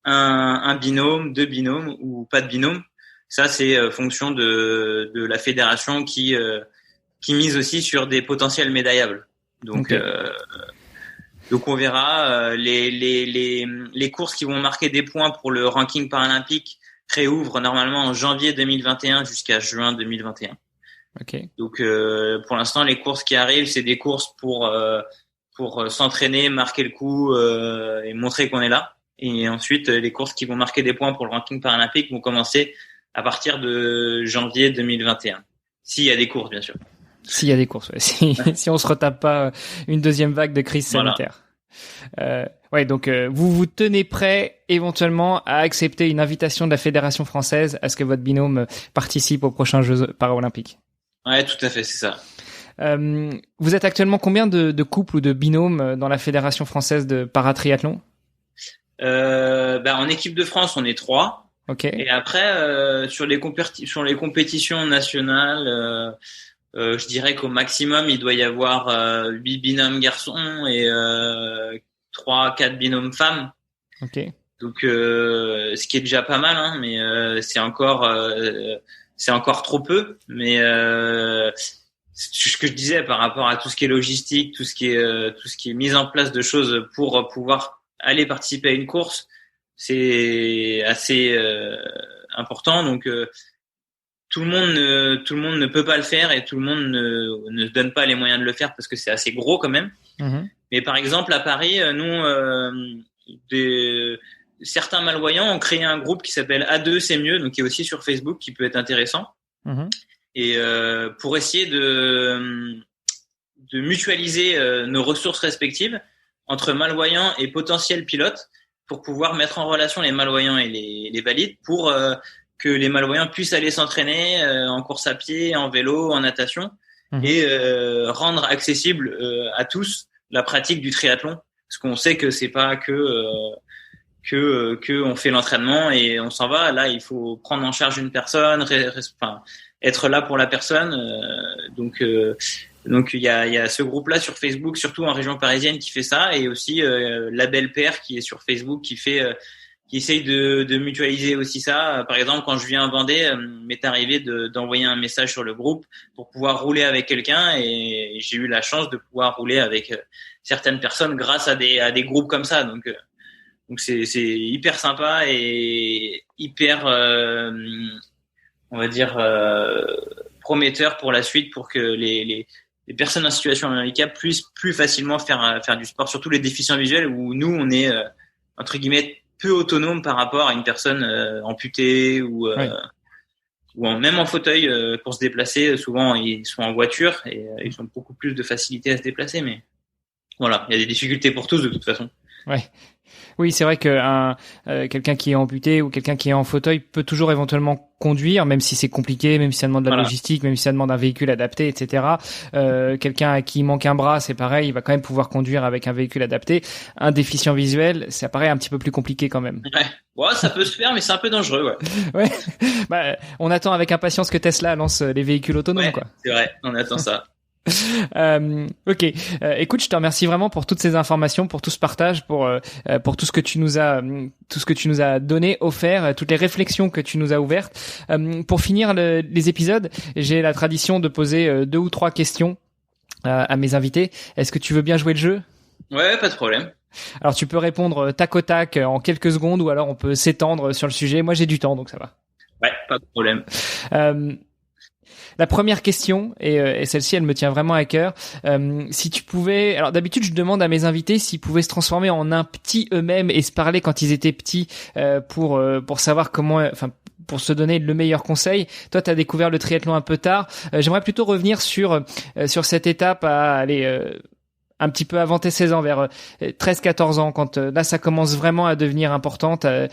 un binôme, 2 binômes ou pas de binôme. Ça, c'est fonction de la fédération qui mise aussi sur des potentiels médaillables. Donc, donc on verra. Les courses qui vont marquer des points pour le ranking paralympique réouvrent normalement en janvier 2021 jusqu'à juin 2021. Okay. Donc pour l'instant, les courses qui arrivent, c'est des courses pour s'entraîner, marquer le coup et montrer qu'on est là. Et ensuite, les courses qui vont marquer des points pour le ranking paralympique vont commencer à partir de janvier 2021. S'il y a des courses, bien sûr. S'il y a des courses, ouais. Si on se retape pas une deuxième vague de crise sanitaire. Ouais, donc vous vous tenez prêt éventuellement à accepter une invitation de la Fédération française à ce que votre binôme participe aux prochains Jeux paralympiques. Ouais, tout à fait, c'est ça. Vous êtes actuellement combien de couples ou de binômes dans la Fédération française de paratriathlon? En équipe de France, on est 3. Okay. Et après, sur les compétitions nationales, je dirais qu'au maximum, il doit y avoir 8 binômes garçons et 3-4 binômes femmes. Okay. Donc, ce qui est déjà pas mal, hein, mais c'est encore trop peu. Mais ce que je disais par rapport à tout ce qui est logistique, tout ce qui est mise en place de choses pour pouvoir aller participer à une course, c'est assez important. Donc tout le monde ne peut pas le faire et tout le monde ne se donne pas les moyens de le faire parce que c'est assez gros quand même. Mm-hmm. Mais par exemple à Paris, nous certains malvoyants ont créé un groupe qui s'appelle A2 c'est mieux, donc qui est aussi sur Facebook, qui peut être intéressant. Mm-hmm. Et pour essayer de mutualiser nos ressources respectives entre malvoyants et potentiels pilotes pour pouvoir mettre en relation les malvoyants et les valides pour que les malvoyants puissent aller s'entraîner en course à pied, en vélo, en natation et rendre accessible à tous la pratique du triathlon, parce qu'on sait que c'est pas que on fait l'entraînement et on s'en va. Là, il faut prendre en charge une personne, être là pour la personne. Donc il y a ce groupe-là sur Facebook, surtout en région parisienne, qui fait ça, et aussi La Belle Paire qui est sur Facebook, qui essaye de mutualiser aussi ça. Par exemple, quand je viens en Vendée, m'est arrivé d'envoyer un message sur le groupe pour pouvoir rouler avec quelqu'un, et j'ai eu la chance de pouvoir rouler avec certaines personnes grâce à des groupes comme ça. Donc c'est hyper sympa et hyper on va dire prometteur pour la suite, pour que les personnes en situation de handicap puissent plus facilement faire du sport, surtout les déficients visuels, où nous on est entre guillemets peu autonome par rapport à une personne amputée ou même en fauteuil pour se déplacer. Souvent ils sont en voiture et ils ont beaucoup plus de facilité à se déplacer, mais voilà, il y a des difficultés pour tous de toute façon. Ouais. Oui, c'est vrai que quelqu'un qui est amputé ou quelqu'un qui est en fauteuil peut toujours éventuellement conduire, même si c'est compliqué, même si ça demande de la logistique, même si ça demande un véhicule adapté, etc. Quelqu'un à qui il manque un bras, c'est pareil, il va quand même pouvoir conduire avec un véhicule adapté. Un déficient visuel, ça paraît un petit peu plus compliqué quand même. Ouais, ça peut se faire, mais c'est un peu dangereux, ouais. Ouais. On attend avec impatience que Tesla lance les véhicules autonomes, quoi. C'est vrai, on attend ça. Ok. Écoute, je te remercie vraiment pour toutes ces informations, pour tout ce partage, pour tout ce que tu nous as donné, offert, toutes les réflexions que tu nous as ouvertes. Pour finir les épisodes, j'ai la tradition de poser 2 ou 3 questions à mes invités. Est-ce que tu veux bien jouer le jeu? Ouais, pas de problème. Alors tu peux répondre tac au tac en quelques secondes, ou alors on peut s'étendre sur le sujet. Moi j'ai du temps, donc ça va. Ouais, pas de problème. La première question, et celle-ci, elle me tient vraiment à cœur. Si tu pouvais, alors d'habitude, je demande à mes invités s'ils pouvaient se transformer en un petit eux-mêmes et se parler quand ils étaient petits, pour savoir comment, pour se donner le meilleur conseil. Toi, tu as découvert le triathlon un peu tard. J'aimerais plutôt revenir sur cette étape à aller un petit peu avant tes 16 ans, vers 13-14 ans, quand là ça commence vraiment à devenir important, ta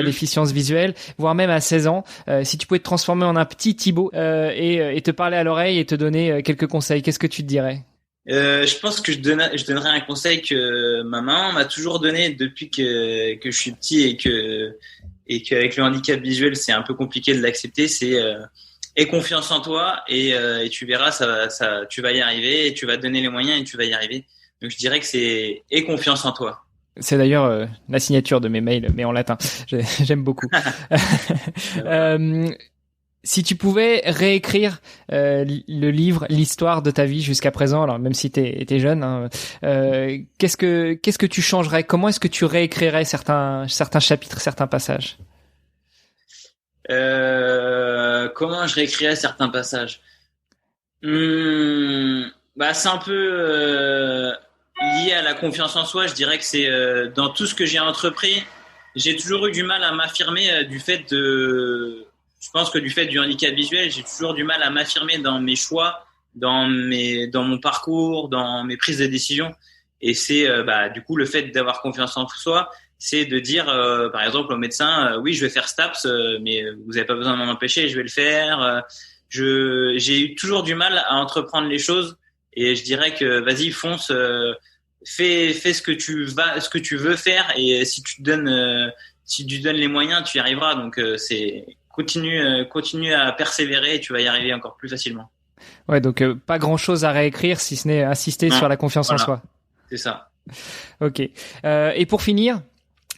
déficience visuelle, voire même à 16 ans. Si tu pouvais te transformer en un petit Thibaut et te parler à l'oreille et te donner quelques conseils, qu'est-ce que tu te dirais? Je pense que je donnerais un conseil que ma maman m'a toujours donné depuis que je suis petit, et qu'avec le handicap visuel c'est un peu compliqué de l'accepter. C'est aie confiance en toi et tu verras, tu vas y arriver, et tu vas te donner les moyens et tu vas y arriver. Donc je dirais que c'est aie confiance en toi. C'est d'ailleurs la signature de mes mails, mais en latin. J'aime beaucoup. Si tu pouvais réécrire le livre, l'histoire de ta vie jusqu'à présent, alors même si t'es jeune, hein, qu'est-ce que tu changerais? Comment est-ce que tu réécrirais certains chapitres, certains passages? Comment je réécrirais certains passages? C'est un peu lié à la confiance en soi. Je dirais que c'est dans tout ce que j'ai entrepris, j'ai toujours eu du mal à m'affirmer je pense que du fait du handicap visuel, j'ai toujours du mal à m'affirmer dans mes choix, dans mon parcours, dans mes prises de décision. Et c'est du coup le fait d'avoir confiance en soi, c'est de dire par exemple au médecin oui, je vais faire STAPS, mais vous n'avez pas besoin de m'en empêcher, je vais le faire. J'ai eu toujours du mal à entreprendre les choses, et je dirais que vas-y, fonce, fais ce que tu veux faire, et si tu donnes les moyens, tu y arriveras. Donc c'est continue à persévérer et tu vas y arriver encore plus facilement. Ouais, donc pas grand-chose à réécrire si ce n'est insister sur la confiance en soi. C'est ça. Ok. Et pour finir,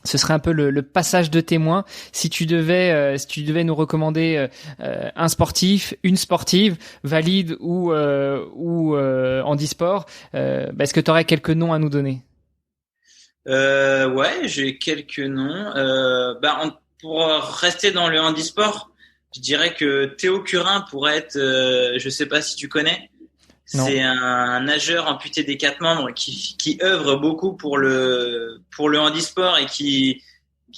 ce serait un peu le passage de témoin. Si tu devais nous recommander un sportif, une sportive, valide ou handisport, est-ce que tu aurais quelques noms à nous donner? Ouais, j'ai quelques noms. Pour rester dans le handisport, je dirais que Théo Curin pourrait être, je sais pas si tu connais. Non. C'est un nageur amputé des 4 membres qui œuvre beaucoup pour le handisport et qui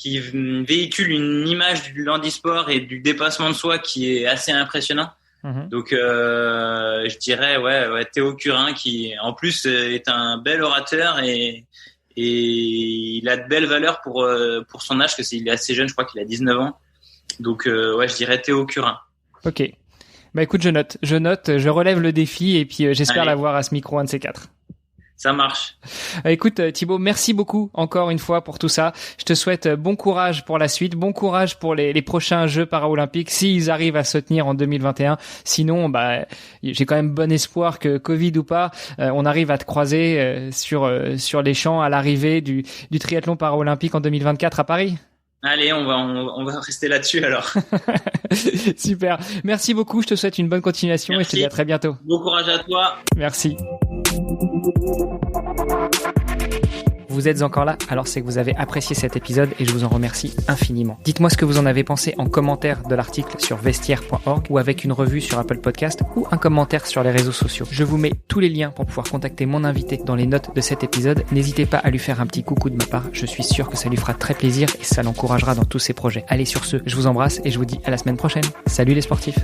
véhicule une image du handisport et du dépassement de soi qui est assez impressionnant. Mmh. Donc je dirais ouais Théo Curin, qui en plus est un bel orateur et il a de belles valeurs pour son âge, il est assez jeune, je crois qu'il a 19 ans. Donc je dirais Théo Curin. Ok. Bah écoute, je note, je relève le défi et puis j'espère l'avoir à ce micro, un de ces 4. Ça marche. Écoute Thibaut, merci beaucoup encore une fois pour tout ça. Je te souhaite bon courage pour la suite, bon courage pour les prochains Jeux paralympiques s'ils arrivent à se tenir en 2021. Sinon, j'ai quand même bon espoir que Covid ou pas, on arrive à te croiser sur les champs à l'arrivée du triathlon paralympique en 2024 à Paris. Allez, on va rester là-dessus alors. Super. Merci beaucoup. Je te souhaite une bonne continuation. Merci. Et je te dis à très bientôt. Bon courage à toi. Merci. Vous êtes encore là, alors c'est que vous avez apprécié cet épisode et je vous en remercie infiniment. Dites-moi ce que vous en avez pensé en commentaire de l'article sur vestiaire.org ou avec une revue sur Apple Podcast ou un commentaire sur les réseaux sociaux. Je vous mets tous les liens pour pouvoir contacter mon invité dans les notes de cet épisode. N'hésitez pas à lui faire un petit coucou de ma part, je suis sûr que ça lui fera très plaisir et ça l'encouragera dans tous ses projets. Allez, sur ce, je vous embrasse et je vous dis à la semaine prochaine. Salut les sportifs.